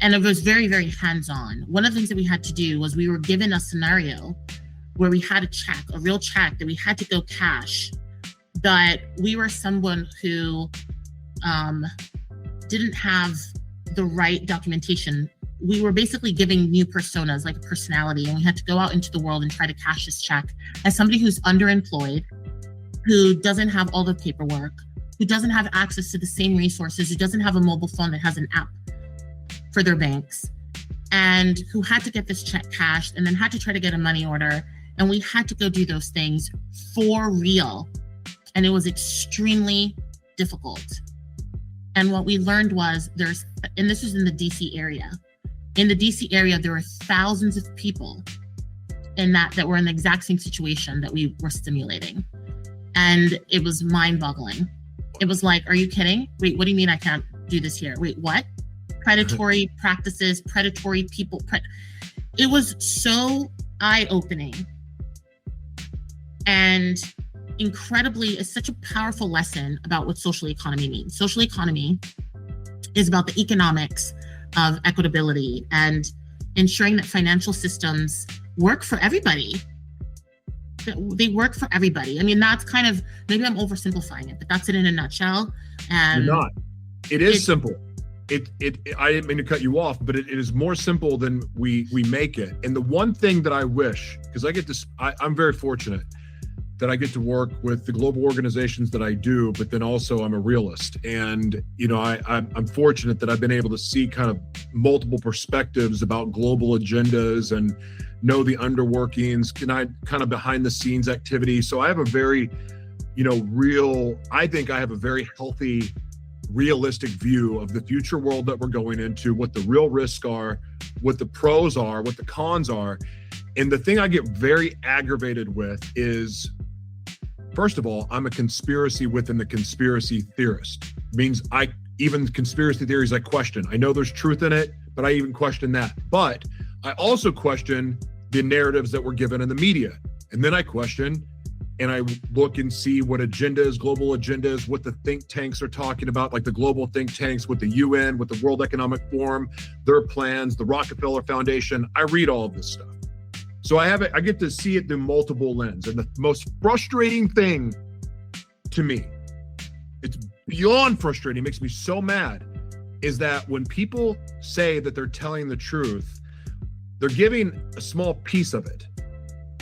and it was very, very hands-on. One of the things that we had to do was, we were given a scenario where we had a real check that we had to go cash. But we were someone who didn't have the right documentation. We were basically giving new personas, like a personality, and we had to go out into the world and try to cash this check as somebody who's underemployed, who doesn't have all the paperwork, who doesn't have access to the same resources, who doesn't have a mobile phone that has an app for their banks, and who had to get this check cashed and then had to try to get a money order. And we had to go do those things for real. And it was extremely difficult. And what we learned was and this was in the DC area. In the DC area, there were thousands of people that were in the exact same situation that we were stimulating. And it was mind-boggling. It was like, are you kidding? Wait, what do you mean I can't do this here? Wait, what? Predatory practices, predatory people. It was so eye-opening and incredibly is such a powerful lesson about what social economy means. Social economy is about the economics of equitability and ensuring that financial systems work for everybody. They work for everybody. I mean, that's kind of, maybe I'm oversimplifying it, but that's it in a nutshell. And you're not. It is simple. I didn't mean to cut you off, but it is more simple than we make it. And the one thing that I wish, because I'm very fortunate that I get to work with the global organizations that I do, but then also I'm a realist. And, I'm fortunate that I've been able to see kind of multiple perspectives about global agendas and know the underworkings, kind of behind the scenes activity. So I have a very, I think I have a very healthy, realistic view of the future world that we're going into, what the real risks are, what the pros are, what the cons are. And the thing I get very aggravated with is, first of all, I'm a conspiracy within the conspiracy theorist. Means even conspiracy theories I question. I know there's truth in it, but I even question that. But I also question the narratives that were given in the media. And then I question and I look and see what agendas, global agendas, what the think tanks are talking about, like the global think tanks with the UN, with the World Economic Forum, their plans, the Rockefeller Foundation. I read all of this stuff. So I get to see it through multiple lenses. And the most frustrating thing to me, it's beyond frustrating, it makes me so mad, is that when people say that they're telling the truth, they're giving a small piece of it.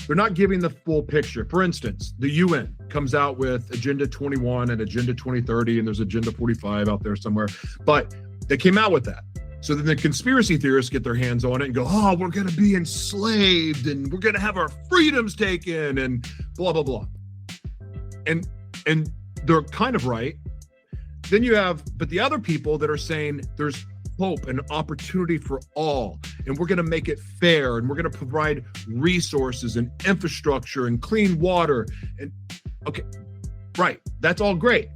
They're not giving the full picture. For instance, the UN comes out with Agenda 21 and Agenda 2030, and there's Agenda 45 out there somewhere, but they came out with that. So then the conspiracy theorists get their hands on it and go, oh, we're going to be enslaved and we're going to have our freedoms taken and blah, blah, blah. And they're kind of right. Then you have, but the other people that are saying there's hope and opportunity for all, and we're going to make it fair, and we're going to provide resources and infrastructure and clean water. And okay, right, that's all great.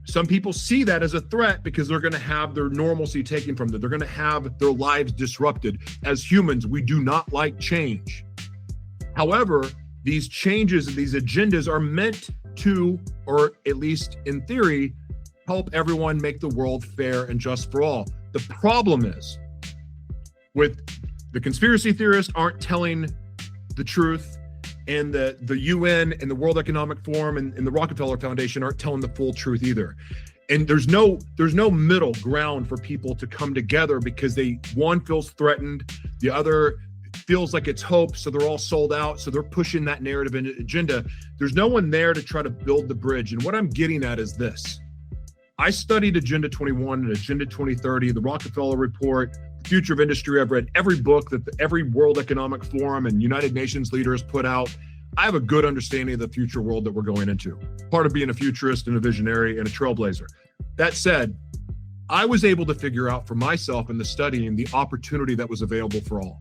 Some people see that as a threat because they're going to have their normalcy taken from them. They're going to have their lives disrupted. As humans, we do not like change. However, these changes and these agendas are meant to, or at least in theory, help everyone make the world fair and just for all. The problem is, with the conspiracy theorists aren't telling the truth, and the UN and the World Economic Forum and the Rockefeller Foundation aren't telling the full truth either. And there's no middle ground for people to come together because one feels threatened, the other feels like it's hope, so they're all sold out, so they're pushing that narrative and agenda. There's no one there to try to build the bridge. And what I'm getting at is this. I studied Agenda 21 and Agenda 2030, the Rockefeller Report, Future of Industry. I've read every book that every World Economic Forum and United Nations leaders put out. I have a good understanding of the future world that we're going into. Part of being a futurist and a visionary and a trailblazer. That said, I was able to figure out for myself in the studying the opportunity that was available for all.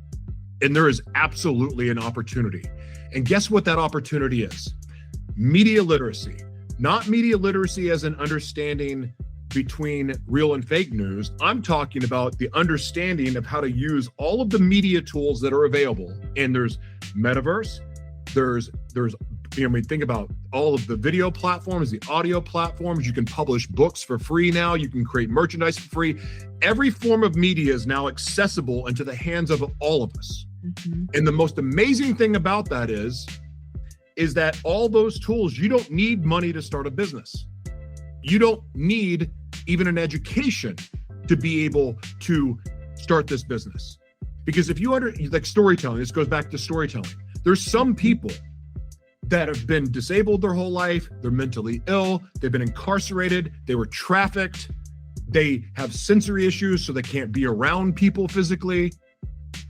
And there is absolutely an opportunity. And guess what that opportunity is? Media literacy. Not media literacy as an understanding between real and fake news. I'm talking about the understanding of how to use all of the media tools that are available. And there's metaverse, there's think about all of the video platforms, the audio platforms. You can publish books for free now. You can create merchandise for free. Every form of media is now accessible into the hands of all of us. Mm-hmm. And the most amazing thing about that is that all those tools, you don't need money to start a business. You don't need even an education to be able to start this business. Because if you like storytelling, this goes back to storytelling. There's some people that have been disabled their whole life. They're mentally ill. They've been incarcerated. They were trafficked. They have sensory issues, so they can't be around people physically.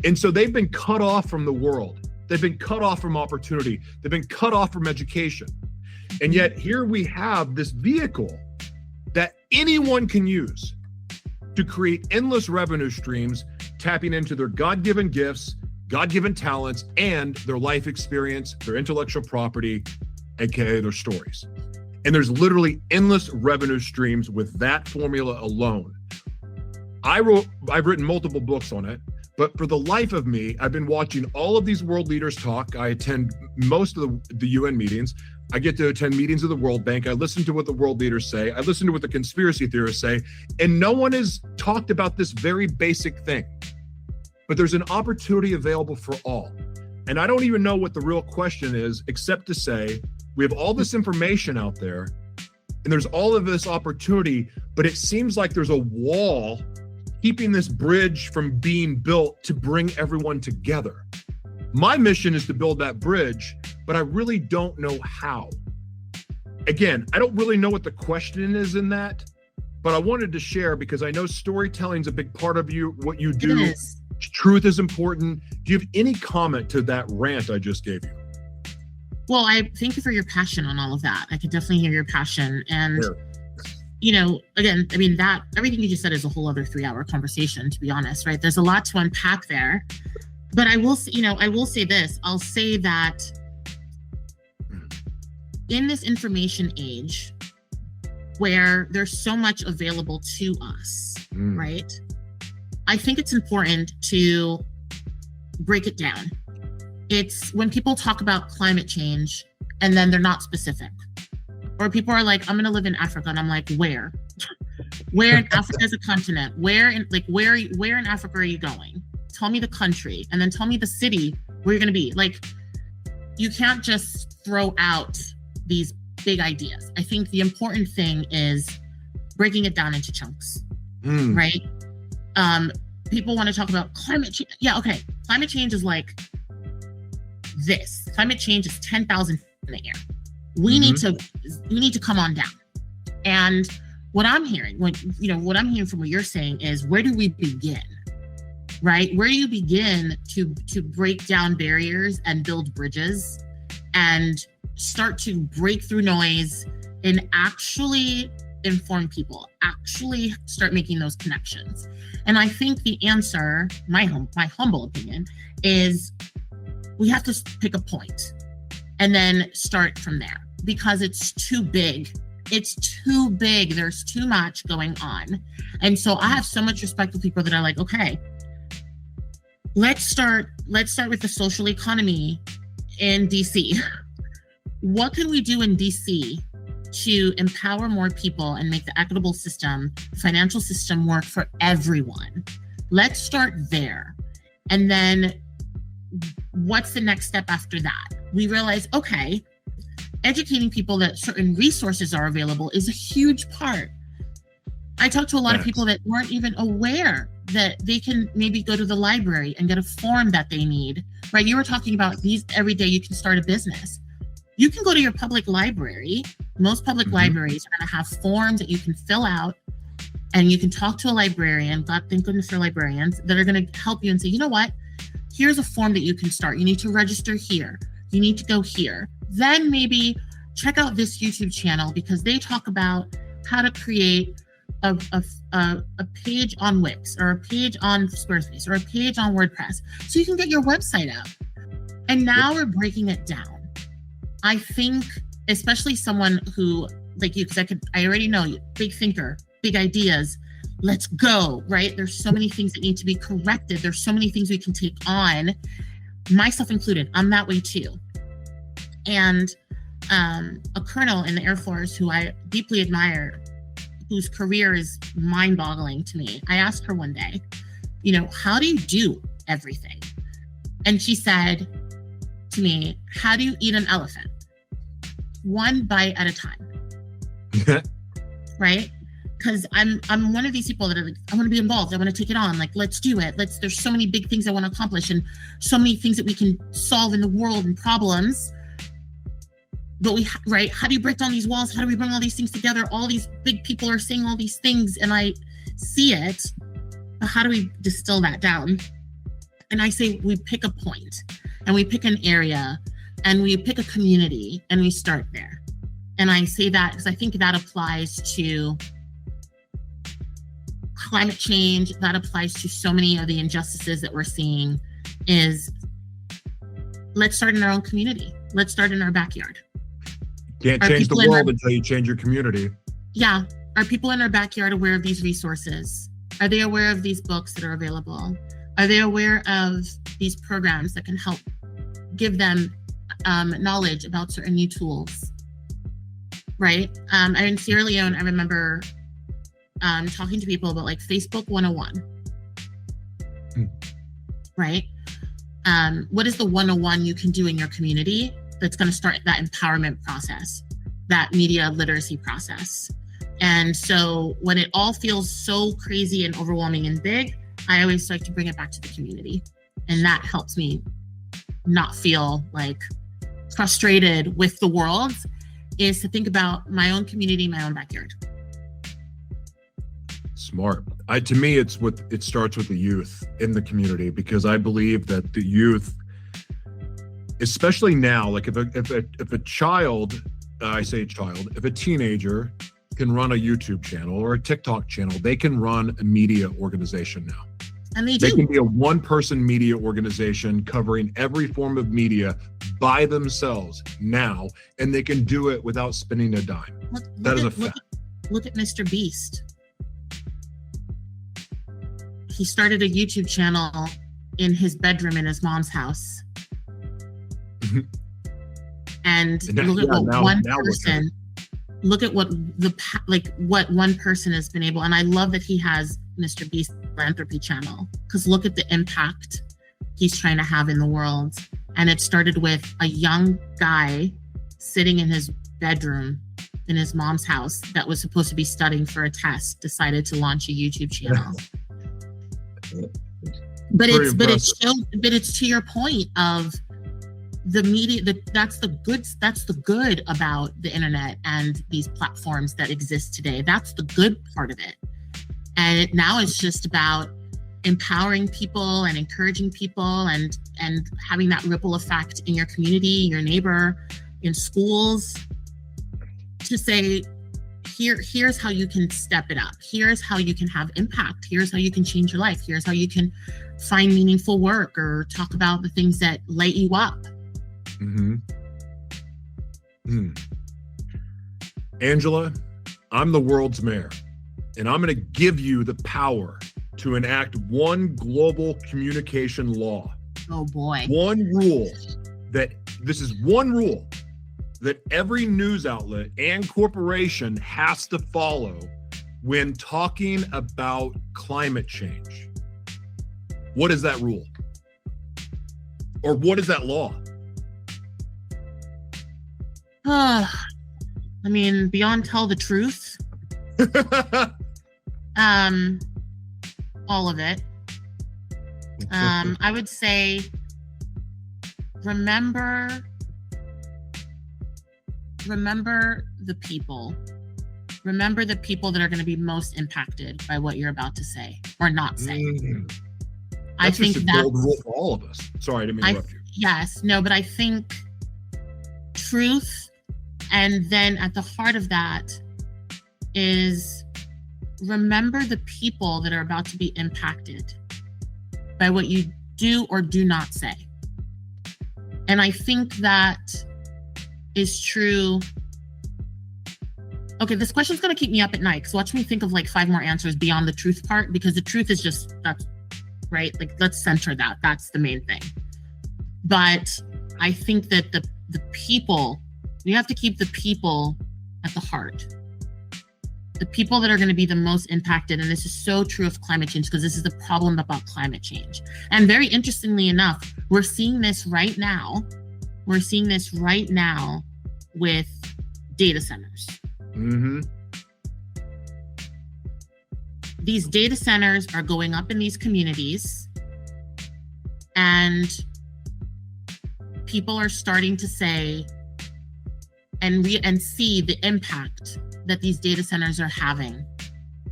And so they've been cut off from the world. They've been cut off from opportunity. They've been cut off from education. And yet here we have this vehicle that anyone can use to create endless revenue streams, tapping into their God-given gifts, God-given talents, and their life experience, their intellectual property, aka their stories. And there's literally endless revenue streams with that formula alone. I've written multiple books on it, But for the life of me, I've been watching all of these world leaders talk. I attend most of the UN meetings. I get to attend meetings of the World Bank. I listen to what the world leaders say. I listen to what the conspiracy theorists say. And no one has talked about this very basic thing. But there's an opportunity available for all. And I don't even know what the real question is, except to say, we have all this information out there, and there's all of this opportunity, but it seems like there's a wall keeping this bridge from being built to bring everyone together. My mission is to build that bridge, but I really don't know how. Again, I don't really know what the question is in that, but I wanted to share because I know storytelling is a big part of what you do. It is. Truth is important. Do you have any comment to that rant I just gave you? Well, I thank you for your passion on all of that. I could definitely hear your passion. And, again, I mean, that everything you just said is a whole other 3-hour conversation, to be honest, right? There's a lot to unpack there. But I will say this. I'll say that in this information age where there's so much available to us, right? I think it's important to break it down. It's when people talk about climate change and then they're not specific. Or people are like, I'm going to live in Africa. And I'm like, where? Where in Africa is a continent? Where in Africa are you going? Tell me the country and then tell me the city where you're going to be. Like, you can't just throw out these big ideas. I think the important thing is breaking it down into chunks, right? People want to talk about climate change. Yeah, okay. Climate change is like this. Climate change is 10,000 in the air. We need to come on down. And what I'm hearing, what I'm hearing from what you're saying is, where do we begin? Right? Where do you begin to break down barriers and build bridges and start to break through noise and actually inform people, actually start making those connections? And I think the answer, my humble opinion, is we have to pick a point and then start from there, because it's too big. It's too big. There's too much going on. And so I have so much respect for people that are like, okay, let's start with the social economy in DC. What can we do in DC to empower more people and make the equitable system, financial system work for everyone? Let's start there. And then what's the next step after that? We realize, okay, educating people that certain resources are available is a huge part. I talked to a lot of people that weren't even aware that they can maybe go to the library and get a form that they need, right? You were talking about these every day you can start a business. You can go to your public library. Most public libraries are going to have forms that you can fill out, and you can talk to a librarian. God, thank goodness for librarians that are going to help you and say, you know what? Here's a form that you can start. You need to register here. You need to go here. Then maybe check out this YouTube channel, because they talk about how to create a page on Wix, or a page on Squarespace, or a page on WordPress, so you can get your website up. And now we're breaking it down. I think, especially someone who, like you, because I already know you, big thinker, big ideas, let's go, right? There's so many things that need to be corrected. There's so many things we can take on, myself included. I'm that way too. And a colonel in the Air Force who I deeply admire, whose career is mind-boggling to me, I asked her one day, how do you do everything? And she said to me, how do you eat an elephant? One bite at a time. Right? Because I'm one of these people that are like, I want to be involved. I want to take it on. Like, let's do it. There's so many big things I want to accomplish, and so many things that we can solve in the world and problems. But right? How do you break down these walls? How do we bring all these things together? All these big people are saying all these things, and I see it. But how do we distill that down? And I say, we pick a point, and we pick an area, and we pick a community, and we start there. And I say that because I think that applies to climate change. That applies to so many of the injustices that we're seeing. Is let's start in our own community. Let's start in our backyard. Can't change the world until you change your community. Yeah. Are people in our backyard aware of these resources? Are they aware of these books that are available? Are they aware of these programs that can help give them knowledge about certain new tools? Right? In Sierra Leone, I remember talking to people about like Facebook 101. Right? What is the 101 you can do in your community that's going to start that empowerment process, that media literacy process? And so when it all feels so crazy and overwhelming and big, I always like to bring it back to the community. And that helps me not feel like frustrated with the world, is to think about my own community, my own backyard. Smart. To me, it starts with the youth in the community, because I believe that the youth, especially now, like if a child, if a teenager can run a YouTube channel or a TikTok channel, they can run a media organization now. And they do. They can be a one-person media organization covering every form of media by themselves now, and they can do it without spending a dime. That is a fact. Look at Mr. Beast. He started a YouTube channel in his bedroom in his mom's house. And look at what one person, look at what what one person has been able, and I love that he has Mr. Beast philanthropy channel, because look at the impact he's trying to have in the world. And it started with a young guy sitting in his bedroom in his mom's house that was supposed to be studying for a test, decided to launch a YouTube channel. But it's to your point of the media, that's the good about the internet and these platforms that exist today. That's the good part of it. And now it's just about empowering people and encouraging people and having that ripple effect in your community, your neighbor, in schools, to say, here's how you can step it up. Here's how you can have impact. Here's how you can change your life. Here's how you can find meaningful work or talk about the things that light you up. Angela, I'm the world's mayor, and I'm going to give you the power to enact one global communication law. Oh boy. One rule that every news outlet and corporation has to follow when talking about climate change. What is that rule? Or what is that law? Beyond tell the truth. All of it. I would say, remember the people. Remember the people that are going to be most impacted by what you're about to say or not say. I think that's a gold rule for all of us. Sorry, I didn't mean to interrupt you. Yes, no, but I think truth, and then at the heart of that is remember the people that are about to be impacted by what you do or do not say. And I think that is true. Okay, this question's going to keep me up at night, so watch me think of like 5 more answers beyond the truth part, because the truth is just, that's right. Like, let's center that. That's the main thing. But I think that the people, we have to keep the people at the heart. The people that are going to be the most impacted, and this is so true of climate change, because this is the problem about climate change. And very interestingly enough, we're seeing this right now. We're seeing this right now with data centers. These data centers are going up in these communities, and people are starting to say and see the impact that these data centers are having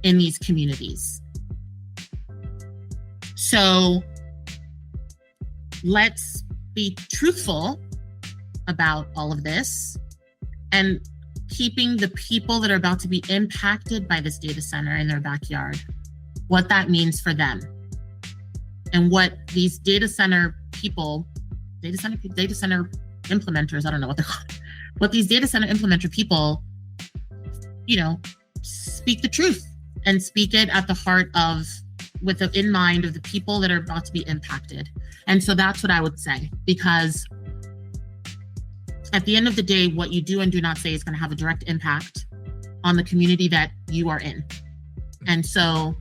in these communities. So let's be truthful about all of this and keeping the people that are about to be impacted by this data center in their backyard, what that means for them, and what these data center people, data center implementers, I don't know what they're called, what these data center implementer people, speak the truth and speak it at the heart of in mind of the people that are about to be impacted. And so that's what I would say, because at the end of the day, what you do and do not say is going to have a direct impact on the community that you are in. And so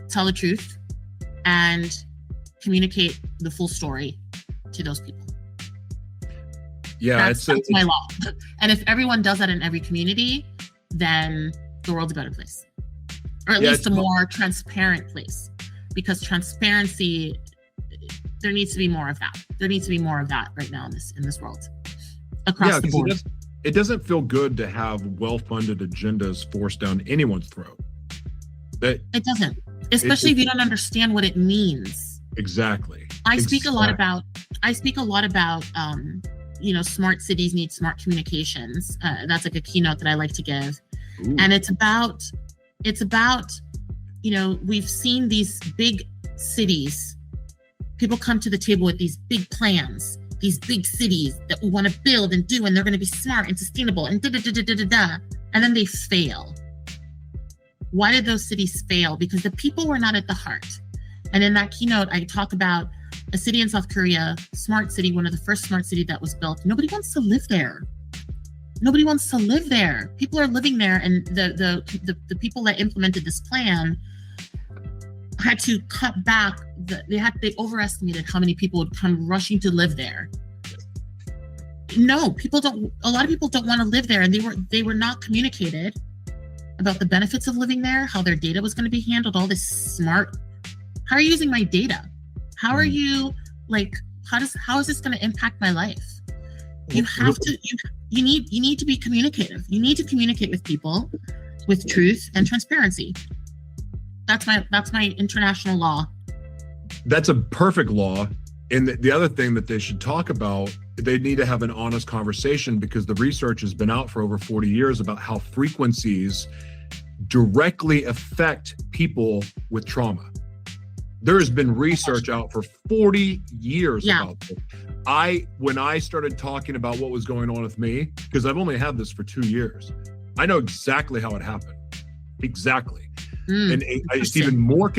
tell the truth and communicate the full story to those people. Yeah, that's my law. And if everyone does that in every community, then the world's a better place, or at least a more transparent place, because transparency, there needs to be more of that. There needs to be more of that right now in this world across the board. It doesn't feel good to have well-funded agendas forced down anyone's throat. It doesn't, especially if you don't understand what it means. Exactly. I speak a lot about smart cities need smart communications. That's like a keynote that I like to give. Ooh. And it's about, we've seen these big cities, people come to the table with these big plans, these big cities that we want to build and do, and they're going to be smart and sustainable and and then they fail. Why did those cities fail? Because the people were not at the heart. And in that keynote, I talk about a city in South Korea, smart city, one of the first smart cities that was built. Nobody wants to live there. Nobody wants to live there. People are living there, and the people that implemented this plan had to cut back. They overestimated how many people would come rushing to live there. No, a lot of people don't want to live there, and they were not communicated about the benefits of living there, how their data was going to be handled, all this smart. How are you using my data? How are you, how is this going to impact my life? You have to, you need to be communicative. You need to communicate with people with truth and transparency. That's my international law. That's a perfect law. And the other thing that they should talk about, they need to have an honest conversation, because the research has been out for over 40 years about how frequencies directly affect people with trauma. There has been research out for 40 years about this. When I started talking about what was going on with me, because I've only had this for 2 years, I know exactly how it happened. Exactly. And it's even more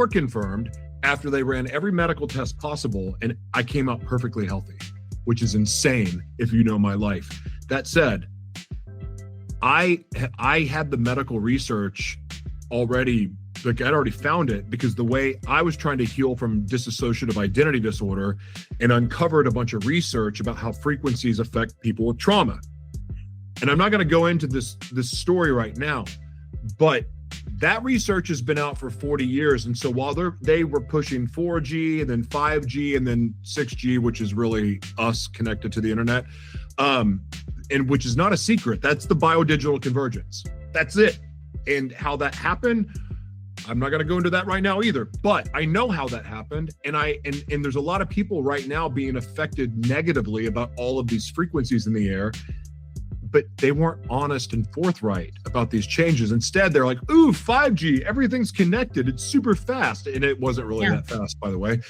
confirmed after they ran every medical test possible, and I came out perfectly healthy, which is insane if you know my life. That said, I had the medical research already. Like, I'd already found it, because the way I was trying to heal from dissociative identity disorder and uncovered a bunch of research about how frequencies affect people with trauma. And I'm not going to go into this story right now, but that research has been out for 40 years. And so while they were pushing 4G and then 5G and then 6G, which is really us connected to the internet, and which is not a secret, that's the biodigital convergence. That's it. And how that happened, I'm not going to go into that right now either, but I know how that happened. And there's a lot of people right now being affected negatively about all of these frequencies in the air, but they weren't honest and forthright about these changes. Instead, they're like, ooh, 5G, everything's connected, it's super fast. And it wasn't really that fast, by the way.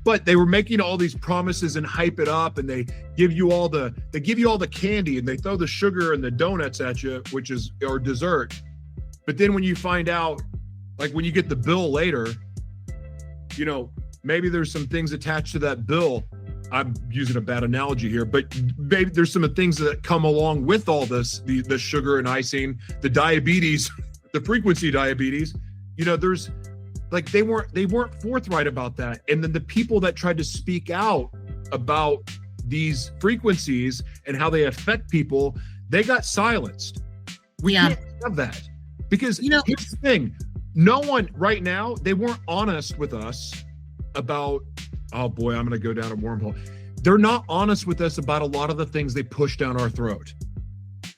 But they were making all these promises and hype it up, and they give you all the candy, and they throw the sugar and the donuts at you, which is or dessert. But then when you find out, like when you get the bill later, maybe there's some things attached to that bill. I'm using a bad analogy here, but maybe there's some things that come along with all this, the sugar and icing, the diabetes, the frequency diabetes. There's like, they weren't forthright about that. And then the people that tried to speak out about these frequencies and how they affect people, they got silenced. We can't have that, because here's the thing. No one right now, they weren't honest with us about, oh boy, I'm going to go down a wormhole. They're not honest with us about a lot of the things they push down our throat.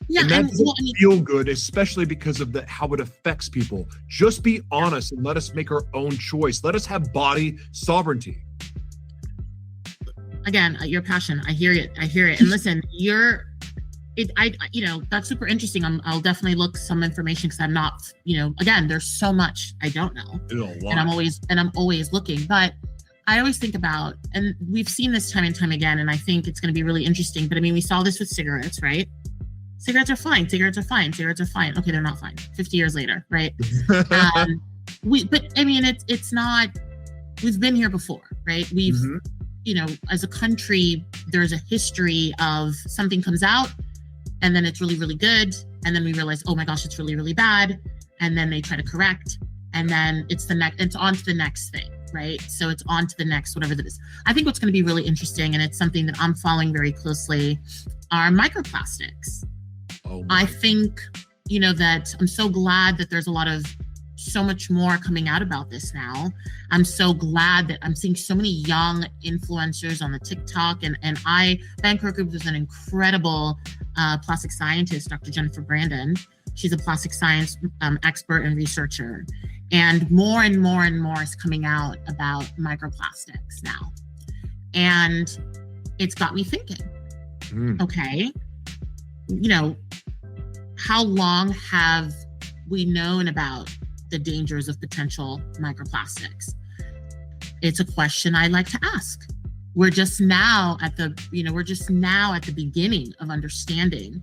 Yeah, and that doesn't feel good, especially because of how it affects people. Just be honest and let us make our own choice. Let us have body sovereignty. Again, your passion. I hear it. And listen, that's super interesting. I'll definitely look some information, because I'm not, again, there's so much I don't know, and I'm always looking. But I always think about, and we've seen this time and time again, and I think it's going to be really interesting. But I mean, we saw this with cigarettes, right? Cigarettes are fine. Okay, they're not fine. 50 years later, right? but I mean, it's not, we've been here before, right? We've, as a country, there's a history of something comes out and then it's really, really good. And then we realize, oh my gosh, it's really, really bad. And then they try to correct. And then it's on to the next thing, right? So it's on to the next, whatever that is. I think what's going to be really interesting, and it's something that I'm following very closely, are microplastics. Oh, I think, that I'm so glad that there's so much more coming out about this now. I'm so glad that I'm seeing so many young influencers on the TikTok, and Betancourt Group is an incredible plastic scientist, Dr. Jennifer Brandon. She's a plastic science expert and researcher. And more and more and more is coming out about microplastics now. And it's got me thinking, okay, how long have we known about the dangers of potential microplastics? It's a question I like to ask. We're just now at the beginning of understanding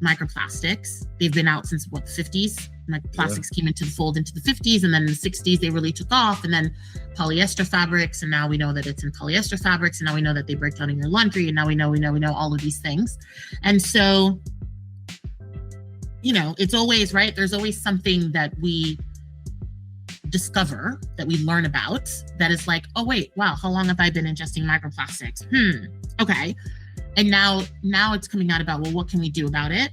microplastics. They've been out since the 50s. Microplastics came into the fold into the 50s, and then in the 60s they really took off, and then polyester fabrics, and now we know that it's in polyester fabrics, and now we know that they break down in your laundry, and now we know all of these things. And so, it's always, right, there's always something that we discover, that we learn about, that is like, oh wait, wow, how long have I been ingesting microplastics? Okay. And now it's coming out about, well, what can we do about it?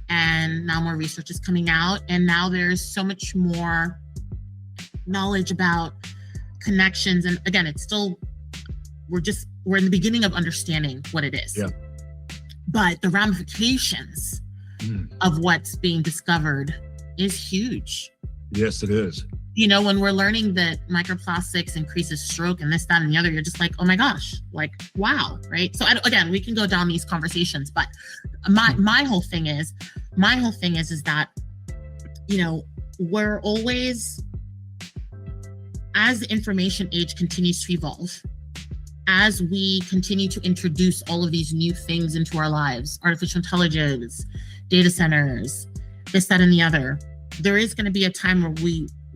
And now more research is coming out, and now there's so much more knowledge about connections. And again, it's still, we're in the beginning of understanding what it is. Yeah. But the ramifications of what's being discovered is huge. Yes, it is. When we're learning that microplastics increases stroke and this, that, and the other, you're just like, oh my gosh, like, wow, right? So again, we can go down these conversations, but my whole thing is that, we're always, as the information age continues to evolve, as we continue to introduce all of these new things into our lives, artificial intelligence, data centers, this, that, and the other, there is going to be a time where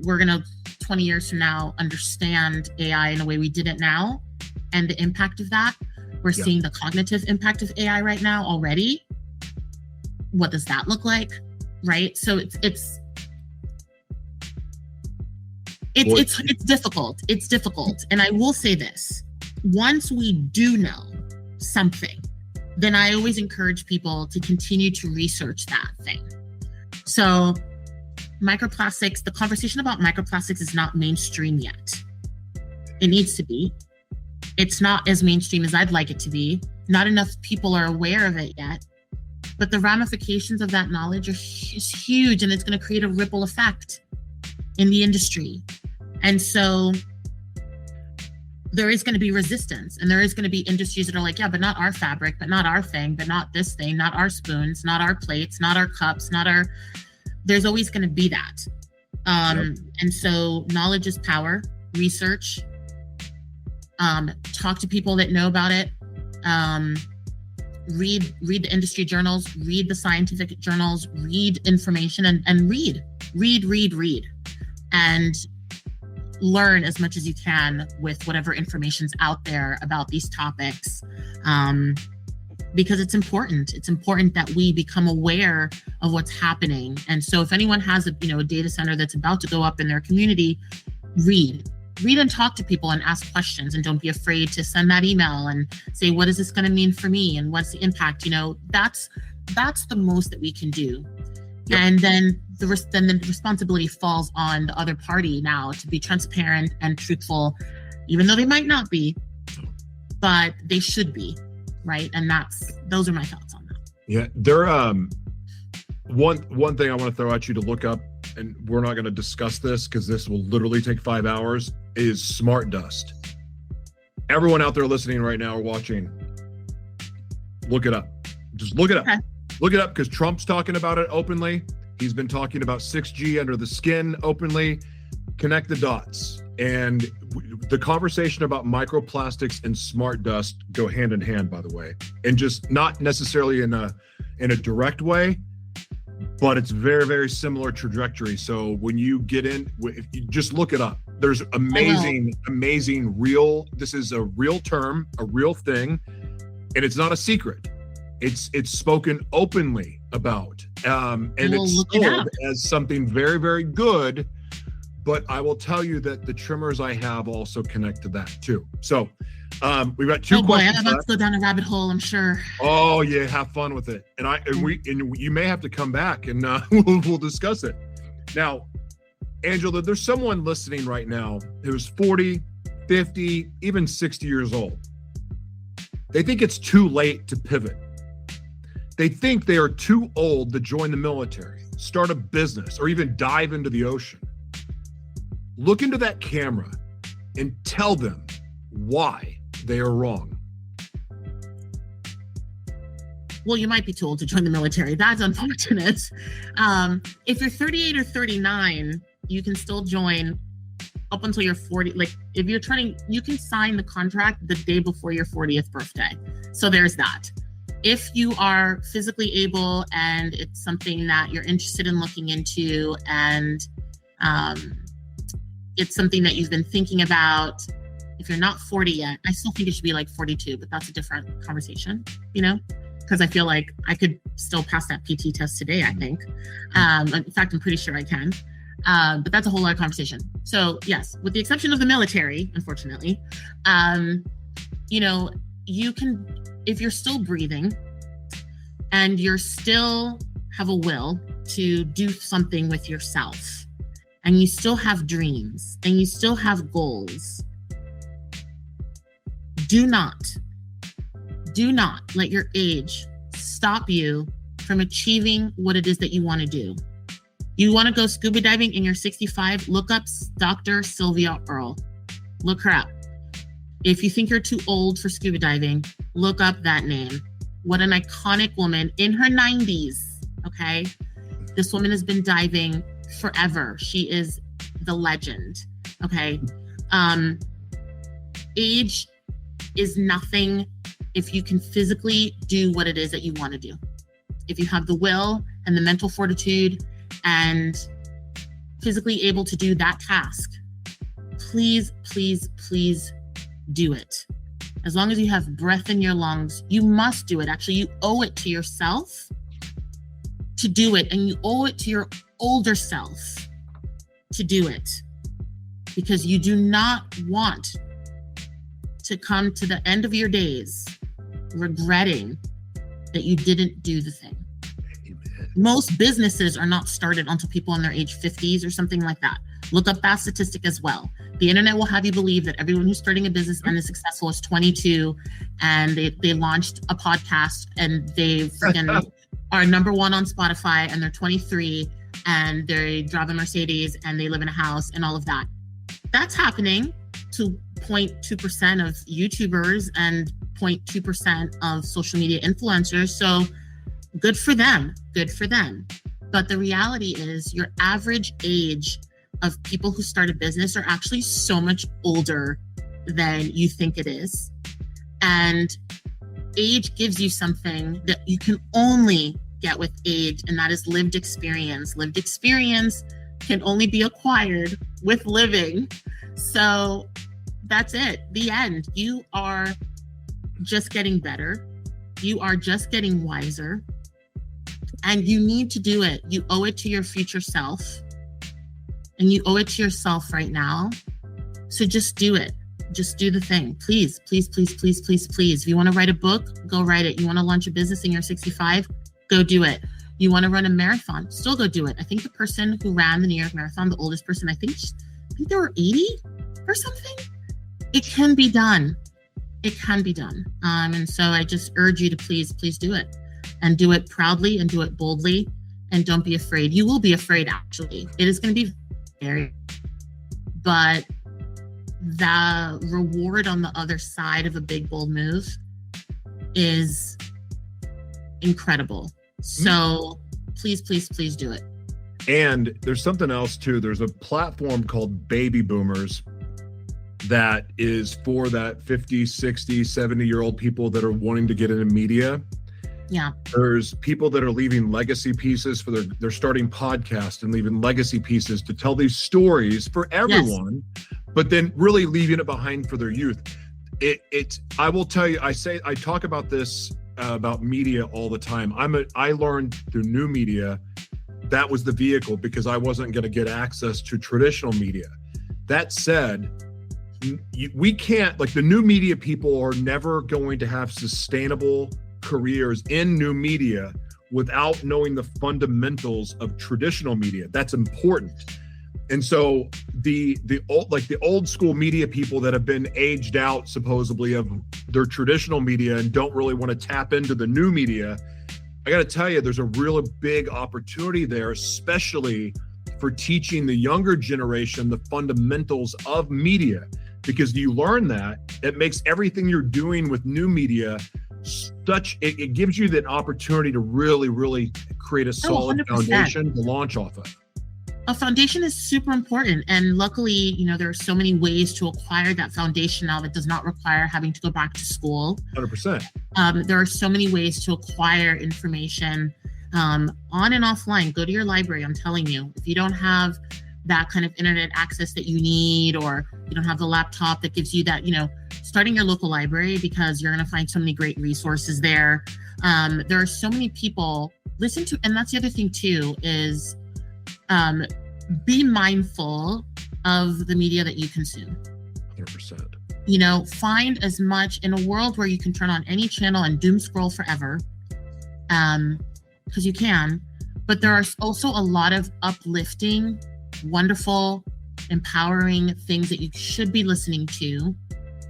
we're going to, 20 years from now, understand AI in a way we didn't now, and the impact of that. We're seeing the cognitive impact of AI right now already. What does that look like? Right? So it's difficult. It's difficult. And I will say this, once we do know something, then I always encourage people to continue to research that thing. So microplastics, the conversation about microplastics is not mainstream yet. It needs to be. It's not as mainstream as I'd like it to be. Not enough people are aware of it yet. But the ramifications of that knowledge is huge, and it's going to create a ripple effect in the industry. And so there is going to be resistance, and there is going to be industries that are like, yeah, but not our fabric, but not our thing, but not this thing, not our spoons, not our plates, not our cups, not our... There's always going to be that. And so knowledge is power. Research, talk to people that know about it, read the industry journals, read the scientific journals, read information, and read, and learn as much as you can with whatever information's out there about these topics. Because it's important. It's important that we become aware of what's happening. And so if anyone has a data center that's about to go up in their community, read and talk to people and ask questions, and don't be afraid to send that email and say, what is this going to mean for me? And what's the impact? That's the most that we can do. Yep. And then the responsibility falls on the other party now to be transparent and truthful, even though they might not be, but they should be. Right. And those are my thoughts on that. Yeah. There, one thing I want to throw at you to look up, and we're not going to discuss this because this will literally take 5 hours, is smart dust. Everyone out there listening right now or watching, look it up. Just look it up. Okay. Look it up, because Trump's talking about it openly. He's been talking about 6G under the skin openly. Connect the dots. And the conversation about microplastics and smart dust go hand in hand, by the way, and just not necessarily in a direct way, but it's very, very similar trajectory. So when you get in, if you just look it up, there's amazing real, this is a real term, a real thing, and it's not a secret. It's spoken openly about, and it's sold as something very, very good. But I will tell you that the trimmers I have also connect to that too. So we've got two questions. I'm about to go down a rabbit hole, I'm sure. Oh yeah, have fun with it. And you may have to come back and we'll discuss it. Now, Angela, there's someone listening right now who's 40, 50, even 60 years old. They think it's too late to pivot. They think they are too old to join the military, start a business, or even dive into the ocean. Look into that camera and tell them why they are wrong. Well, you might be too old to join the military. That's unfortunate. If you're 38 or 39, you can still join up until you're 40. Like if you're you can sign the contract the day before your 40th birthday. So there's that. If you are physically able and it's something that you're interested in looking into, and it's something that you've been thinking about, if you're not 40 yet, I still think it should be like 42, but that's a different conversation, because I feel like I could still pass that PT test today, I think. In fact, I'm pretty sure I can. But that's a whole other conversation. So yes, with the exception of the military, unfortunately, you can, if you're still breathing and you're still have a will to do something with yourself, and you still have dreams and you still have goals, do not let your age stop you from achieving what it is that you want to do. You want to go scuba diving and you're 65, look up Dr. Sylvia Earle. Look her up. If you think you're too old for scuba diving, look up that name. What an iconic woman in her 90s, okay? This woman has been diving forever. She is the legend, okay? Age is nothing if you can physically do what it is that you want to do. If you have the will and the mental fortitude and physically able to do that task, please, please, please do it. As long as you have breath in your lungs, you must do it. Actually, you owe it to yourself to do it, and you owe it to your older self to do it, because you do not want to come to the end of your days regretting that you didn't do the thing. Amen. Most businesses are not started until people in their age 50s or something like that. Look up that statistic as well. The internet will have you believe that everyone who's starting a business and is successful is 22 and they launched a podcast and they freaking are number one on Spotify and they're 23 and they drive a Mercedes and they live in a house and all of that. That's happening to 0.2% of YouTubers and 0.2% of social media influencers. So good for them, good for them. But the reality is your average age of people who start a business are actually so much older than you think it is. And age gives you something that you can only get with age, and that is lived experience. Lived experience can only be acquired with living. So that's it, the end. You are just getting better. You are just getting wiser. And you need to do it. You owe it to your future self. And you owe it to yourself right now. So just do it. Just do the thing. Please, please, please, please, please, please. If you want to write a book, go write it. You want to launch a business and you're 65, go do it. You want to run a marathon, still go do it. I think the person who ran the New York Marathon, the oldest person, I think they were 80 or something. It can be done. It can be done. And so I just urge you to please, please do it, and do it proudly and do it boldly, and don't be afraid. You will be afraid, actually. It is going to be scary, but the reward on the other side of a big, bold move is incredible. So please, please, please do it. And there's something else too. There's a platform called Baby Boomers that is for that 50, 60, 70-year-old people that are wanting to get into media. Yeah. There's people that are leaving legacy pieces for they're starting podcasts and leaving legacy pieces to tell these stories for everyone, but then really leaving it behind for their youth. I will tell you, I talk about this about media all the time. I learned through new media. That was the vehicle because I wasn't going to get access to traditional media. That said, we can't, like, the new media people are never going to have sustainable careers in new media without knowing the fundamentals of traditional media. That's important. And so the old school media people that have been aged out supposedly of their traditional media and don't really want to tap into the new media, I got to tell you, there's a real big opportunity there, especially for teaching the younger generation the fundamentals of media, because you learn that, it makes everything you're doing with new media it gives you that opportunity to really create a solid foundation to launch off of. A foundation is super important. And luckily, there are so many ways to acquire that foundation now that does not require having to go back to school. 100%. There are so many ways to acquire information on and offline. Go to your library. I'm telling you, if you don't have that kind of internet access that you need, or you don't have the laptop that gives you that, starting your local library, because you're going to find so many great resources there. There are so many people listen to, and that's the other thing too, is be mindful of the media that you consume. 100%. Find as much in a world where you can turn on any channel and doom scroll forever, because you can, but there are also a lot of uplifting, wonderful, empowering things that you should be listening to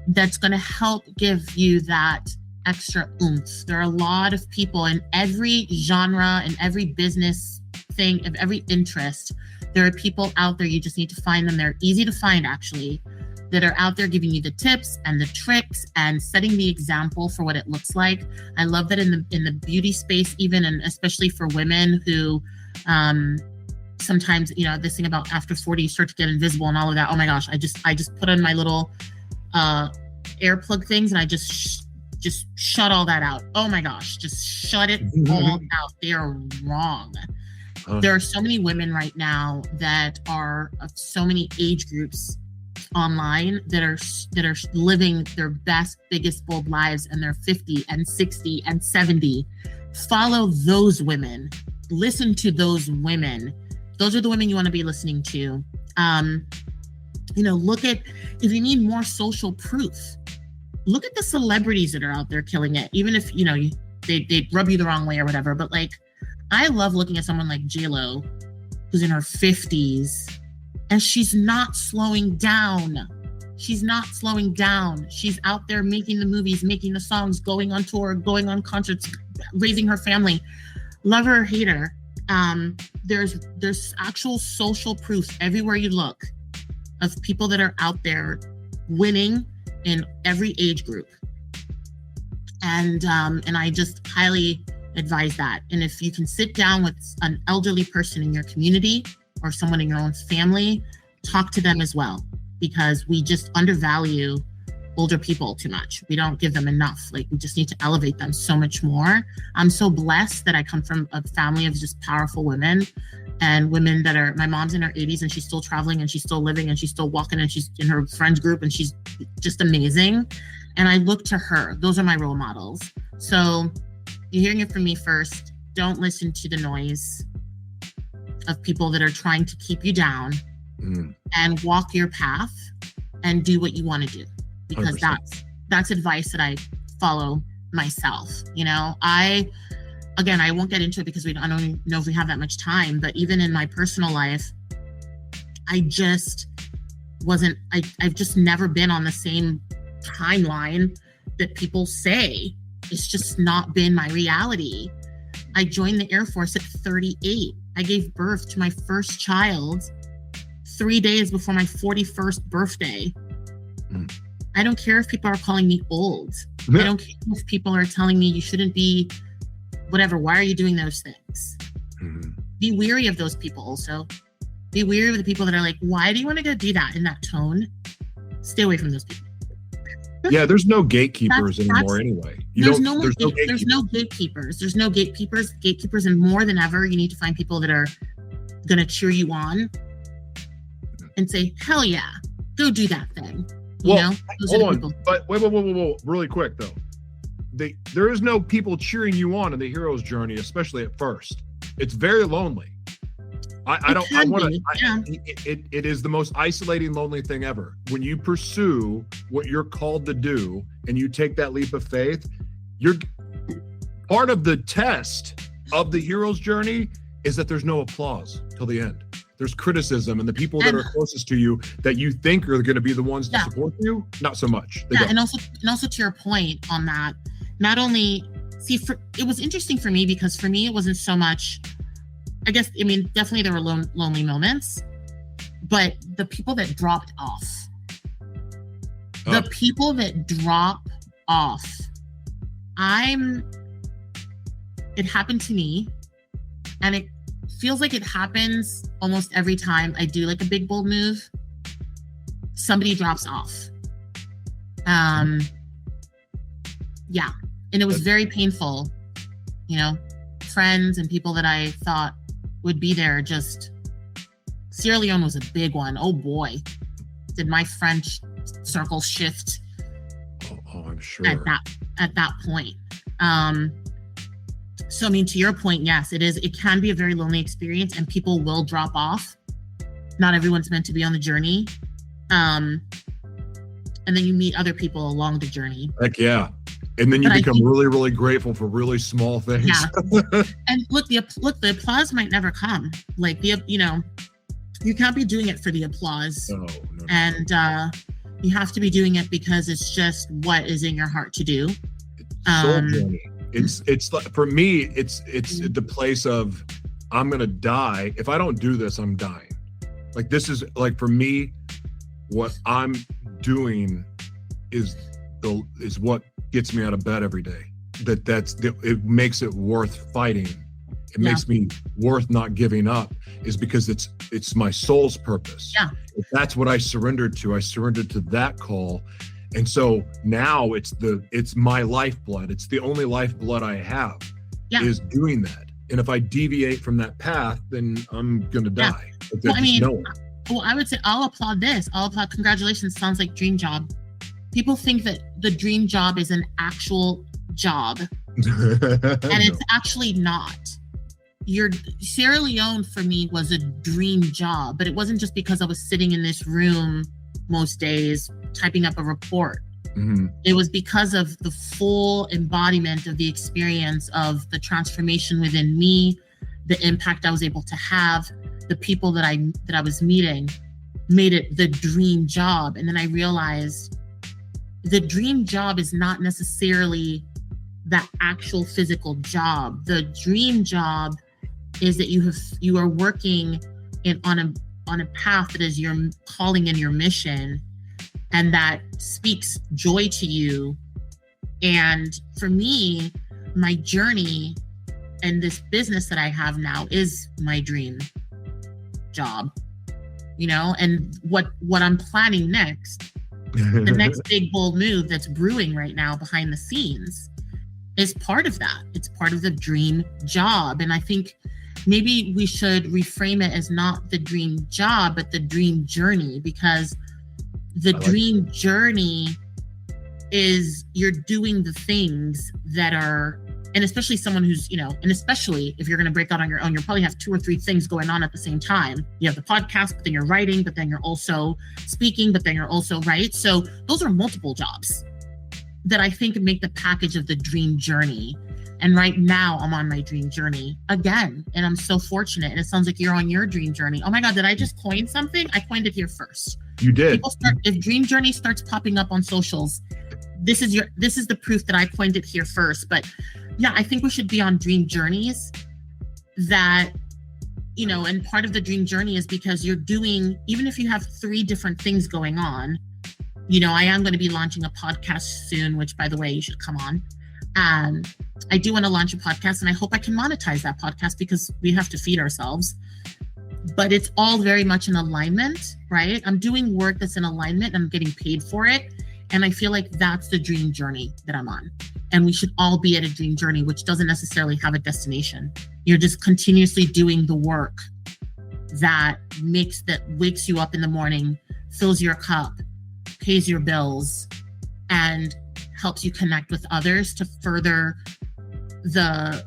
that's going to help give you that extra oomph. There are a lot of people in every genre and every business thing, of every interest. There are people out there, you just need to find them. They're easy to find, actually, that are out there giving you the tips and the tricks and setting the example for what it looks like. I love that in the beauty space, even, and especially for women who sometimes, this thing about after 40 you start to get invisible and all of that. Oh my gosh, I just put on my little air plug things and I just shut all that out. Oh my gosh, just shut it all out. They are wrong. There are so many women right now that are of so many age groups online that are living their best, biggest, bold lives, and they're 50 and 60 and 70. Follow those women. Listen to those women. Those are the women you want to be listening to. Look at, if you need more social proof, look at the celebrities that are out there killing it, even if, they rub you the wrong way or whatever. But I love looking at someone like J-Lo, who's in her 50s, and she's not slowing down. She's not slowing down. She's out there making the movies, making the songs, going on tour, going on concerts, raising her family. Love her or hate her. There's actual social proof everywhere you look of people that are out there winning in every age group. And I just highly advise that. And if you can sit down with an elderly person in your community or someone in your own family, talk to them as well, because we just undervalue older people too much. We don't give them enough. We just need to elevate them so much more. I'm so blessed that I come from a family of just powerful women, and women that are, my mom's in her 80s and she's still traveling and she's still living and she's still walking and she's in her friends group and she's just amazing. And I look to her. Those are my role models. So you're hearing it from me first. Don't listen to the noise of people that are trying to keep you down, and walk your path and do what you want to do, because 100%. That's advice that I follow myself. I won't get into it because I don't know if we have that much time, but even in my personal life, I've just never been on the same timeline that people say. It's just not been my reality. I joined the Air Force at 38. I gave birth to my first child 3 days before my 41st birthday. I don't care if people are calling me old. I don't care if people are telling me you shouldn't be whatever. Why are you doing those things? Be weary of those people also. Be weary of the people that are like, why do you want to go do that in that tone? Stay away from those people. Yeah, there's no gatekeepers anymore anyway. There's no gatekeepers. There's no gatekeepers. Gatekeepers, and more than ever, you need to find people that are going to cheer you on and say, hell yeah, go do that thing. Hold on. But wait, really quick though. There is no people cheering you on in the hero's journey, especially at first. It's very lonely. It is the most isolating, lonely thing ever. When you pursue what you're called to do and you take that leap of faith, you're part of the test of the hero's journey is that there's no applause till the end. There's criticism, and the people that are closest to you that you think are going to be the ones to support you, not so much. And also to your point on that, not only it was interesting for me because for me it wasn't so much. Definitely there were lonely moments, but the people that dropped off, it happened to me, and it feels like it happens almost every time I do like a big, bold move. Somebody drops off. And it was very painful, friends and people that I thought would be there. Just Sierra Leone was a big one. Oh boy, did my French circle shift. Oh, I'm sure at that point. So to your point, yes, it can be a very lonely experience, and people will drop off. Not everyone's meant to be on the journey. And then you meet other people along the journey. Heck yeah. And then you become really, really grateful for really small things. Yeah. And look, the applause might never come. Like you can't be doing it for the applause. No. And you have to be doing it because it's just what is in your heart to do. Soul journey. It's like, for me, it's the place of, I'm gonna die. If I don't do this, I'm dying. Like, this is like, for me, what I'm doing is what gets me out of bed every day. It makes it worth fighting. It makes me worth not giving up, is because it's my soul's purpose. Yeah. If that's what I surrendered to. I surrendered to that call. And so now it's my lifeblood. It's the only lifeblood I have is doing that. And if I deviate from that path, then I'm going to die. I would say I'll applaud this. Congratulations. Sounds like dream job. People think that the dream job is an actual job, and it's actually not. Sierra Leone for me was a dream job, but it wasn't just because I was sitting in this room most days typing up a report. Mm-hmm. It was because of the full embodiment of the experience of the transformation within me, the impact I was able to have, the people that I was meeting, made it the dream job. And then I realized the dream job is not necessarily that actual physical job. The dream job is that you are working on a path that is your calling and your mission, and that speaks joy to you. And for me, my journey and this business that I have now is my dream job, and what I'm planning next, the next big bold move that's brewing right now behind the scenes is part of that. It's part of the dream job. And I think maybe we should reframe it as not the dream job, but the dream journey, because the dream journey is you're doing the things that are, and especially someone who's, and especially if you're going to break out on your own, you'll probably have 2 or 3 things going on at the same time. You have the podcast, but then you're writing, but then you're also speaking, but then you're also So those are multiple jobs that I think make the package of the dream journey. And right now I'm on my dream journey again. And I'm so fortunate. And it sounds like you're on your dream journey. Oh my God, did I just coin something? I coined it here first. You did. If dream journey starts popping up on socials, this is the proof that I coined it here first. But yeah, I think we should be on dream journeys that, and part of the dream journey is because you're doing, even if you have 3 different things going on, I am going to be launching a podcast soon, which, by the way, you should come on. I do want to launch a podcast, and I hope I can monetize that podcast because we have to feed ourselves. But it's all very much in alignment, right? I'm doing work that's in alignment, and I'm getting paid for it. And I feel like that's the dream journey that I'm on. And we should all be at a dream journey, which doesn't necessarily have a destination. You're just continuously doing the work that wakes you up in the morning, fills your cup, pays your bills, and helps you connect with others to further the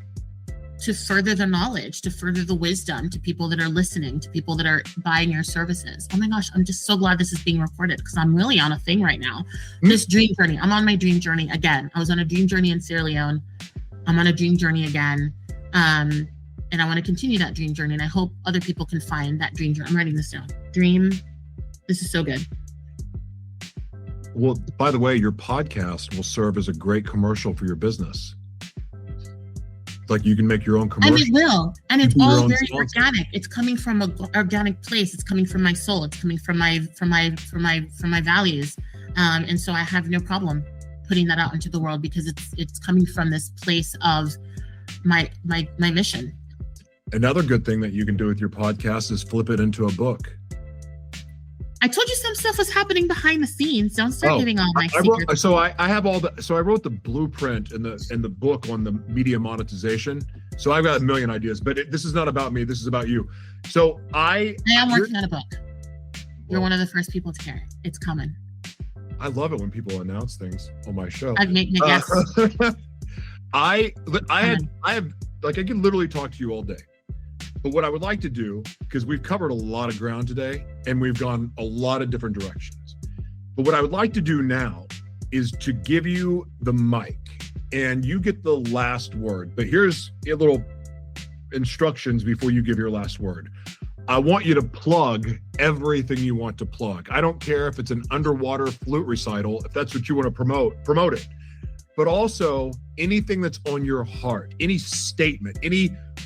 knowledge, to further the wisdom to people that are listening, to people that are buying your services. Oh my gosh, I'm just so glad this is being recorded because I'm really on a thing right now. This dream journey. I'm on my dream journey again. I was on a dream journey in Sierra Leone. I'm on a dream journey again. And I want to continue that dream journey. And I hope other people can find that dream journey. I'm writing this down. Dream. This is so good. Well, by the way, your podcast will serve as a great commercial for your business. Like you can make your own commercial. And it will. And it's all very organic. It's coming from an organic place. It's coming from my soul. It's coming from my values. And so I have no problem putting that out into the world because it's coming from this place of my mission. Another good thing that you can do with your podcast is flip it into a book. I told you some stuff was happening behind the scenes. Don't start giving all my secrets. I wrote the blueprint in the book on the media monetization. So I've got a million ideas, but this is not about me. This is about you. So I am working on a book. You're one of the first people to hear it. It's coming. I love it when people announce things on my show. I'd make a guess. I can literally talk to you all day. But what I would like to do, because we've covered a lot of ground today and we've gone a lot of different directions. But what I would like to do now is to give you the mic and you get the last word. But here's a little instructions before you give your last word. I want you to plug everything you want to plug. I don't care if it's an underwater flute recital. If that's what you want to promote it. But also anything that's on your heart, any statement,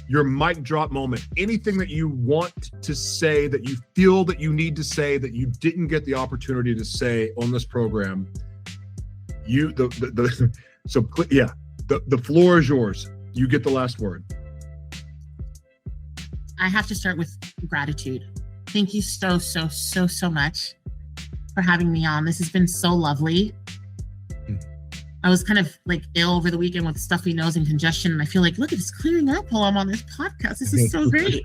your mic drop moment, anything that you want to say that you feel that you need to say that you didn't get the opportunity to say on this program. The floor is yours. You get the last word. I have to start with gratitude. Thank you so much for having me on. This has been so lovely. I was kind of like ill over the weekend with stuffy nose and congestion. And I feel like, look, it's clearing up while I'm on this podcast. This is so great.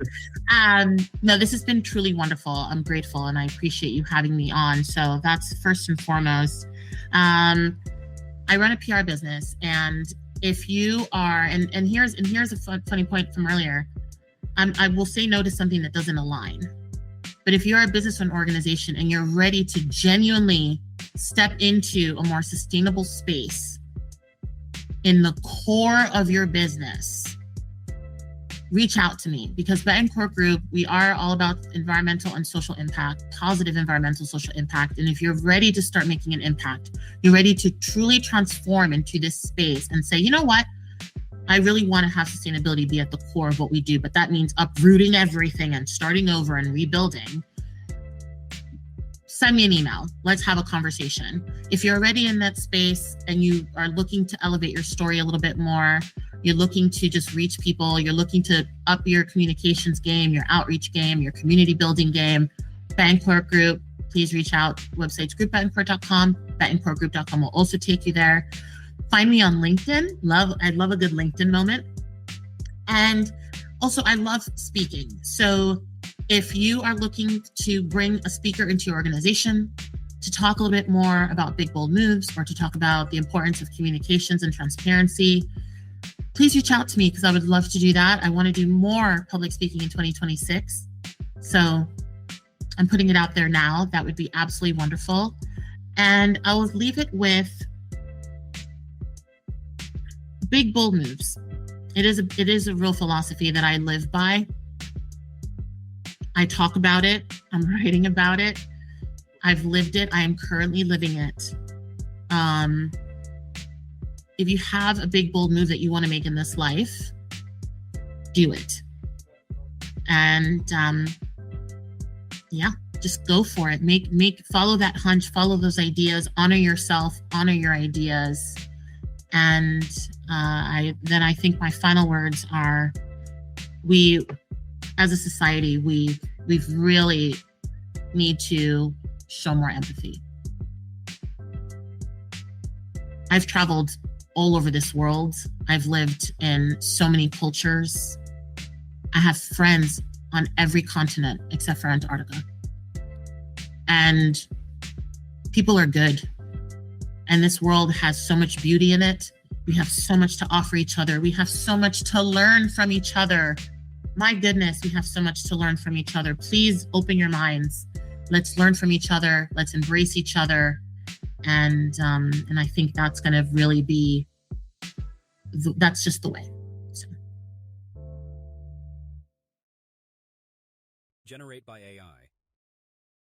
No, this has been truly wonderful. I'm grateful and I appreciate you having me on. So that's first and foremost. I run a PR business. And if you are, and here's a funny point from earlier. I will say no to something that doesn't align. But if you're a business or an organization and you're ready to genuinely step into a more sustainable space in the core of your business, reach out to me because Betancourt Group, we are all about environmental and social impact, positive environmental social impact. And if you're ready to start making an impact, you're ready to truly transform into this space and say, you know what? I really want to have sustainability be at the core of what we do, but that means uprooting everything and starting over and rebuilding. Send me an email. Let's have a conversation. If you're already in that space and you are looking to elevate your story a little bit more, you're looking to just reach people, you're looking to up your communications game, your outreach game, your community building game, Betancourt Group, please reach out. Website's groupbetancourt.com. Betancourtgroup.com will also take you there. Find me on LinkedIn. I'd love a good LinkedIn moment. And also, I love speaking. So if you are looking to bring a speaker into your organization to talk a little bit more about big, bold moves or to talk about the importance of communications and transparency, please reach out to me because I would love to do that. I want to do more public speaking in 2026. So I'm putting it out there now. That would be absolutely wonderful. And I will leave it with big, bold moves. It is a real philosophy that I live by. I talk about it. I'm writing about it. I've lived it. I am currently living it. If you have a big, bold move that you want to make in this life, do it. And just go for it. Follow that hunch, follow those ideas, honor yourself, honor your ideas. And I think my final words are, we, as a society, we really need to show more empathy. I've traveled all over this world. I've lived in so many cultures. I have friends on every continent except for Antarctica. And people are good. And this world has so much beauty in it. We have so much to offer each other. We have so much to learn from each other. My goodness, we have so much to learn from each other. Please open your minds. Let's learn from each other. Let's embrace each other. And I think that's going to really be, that's just the way. So. Generate by AI.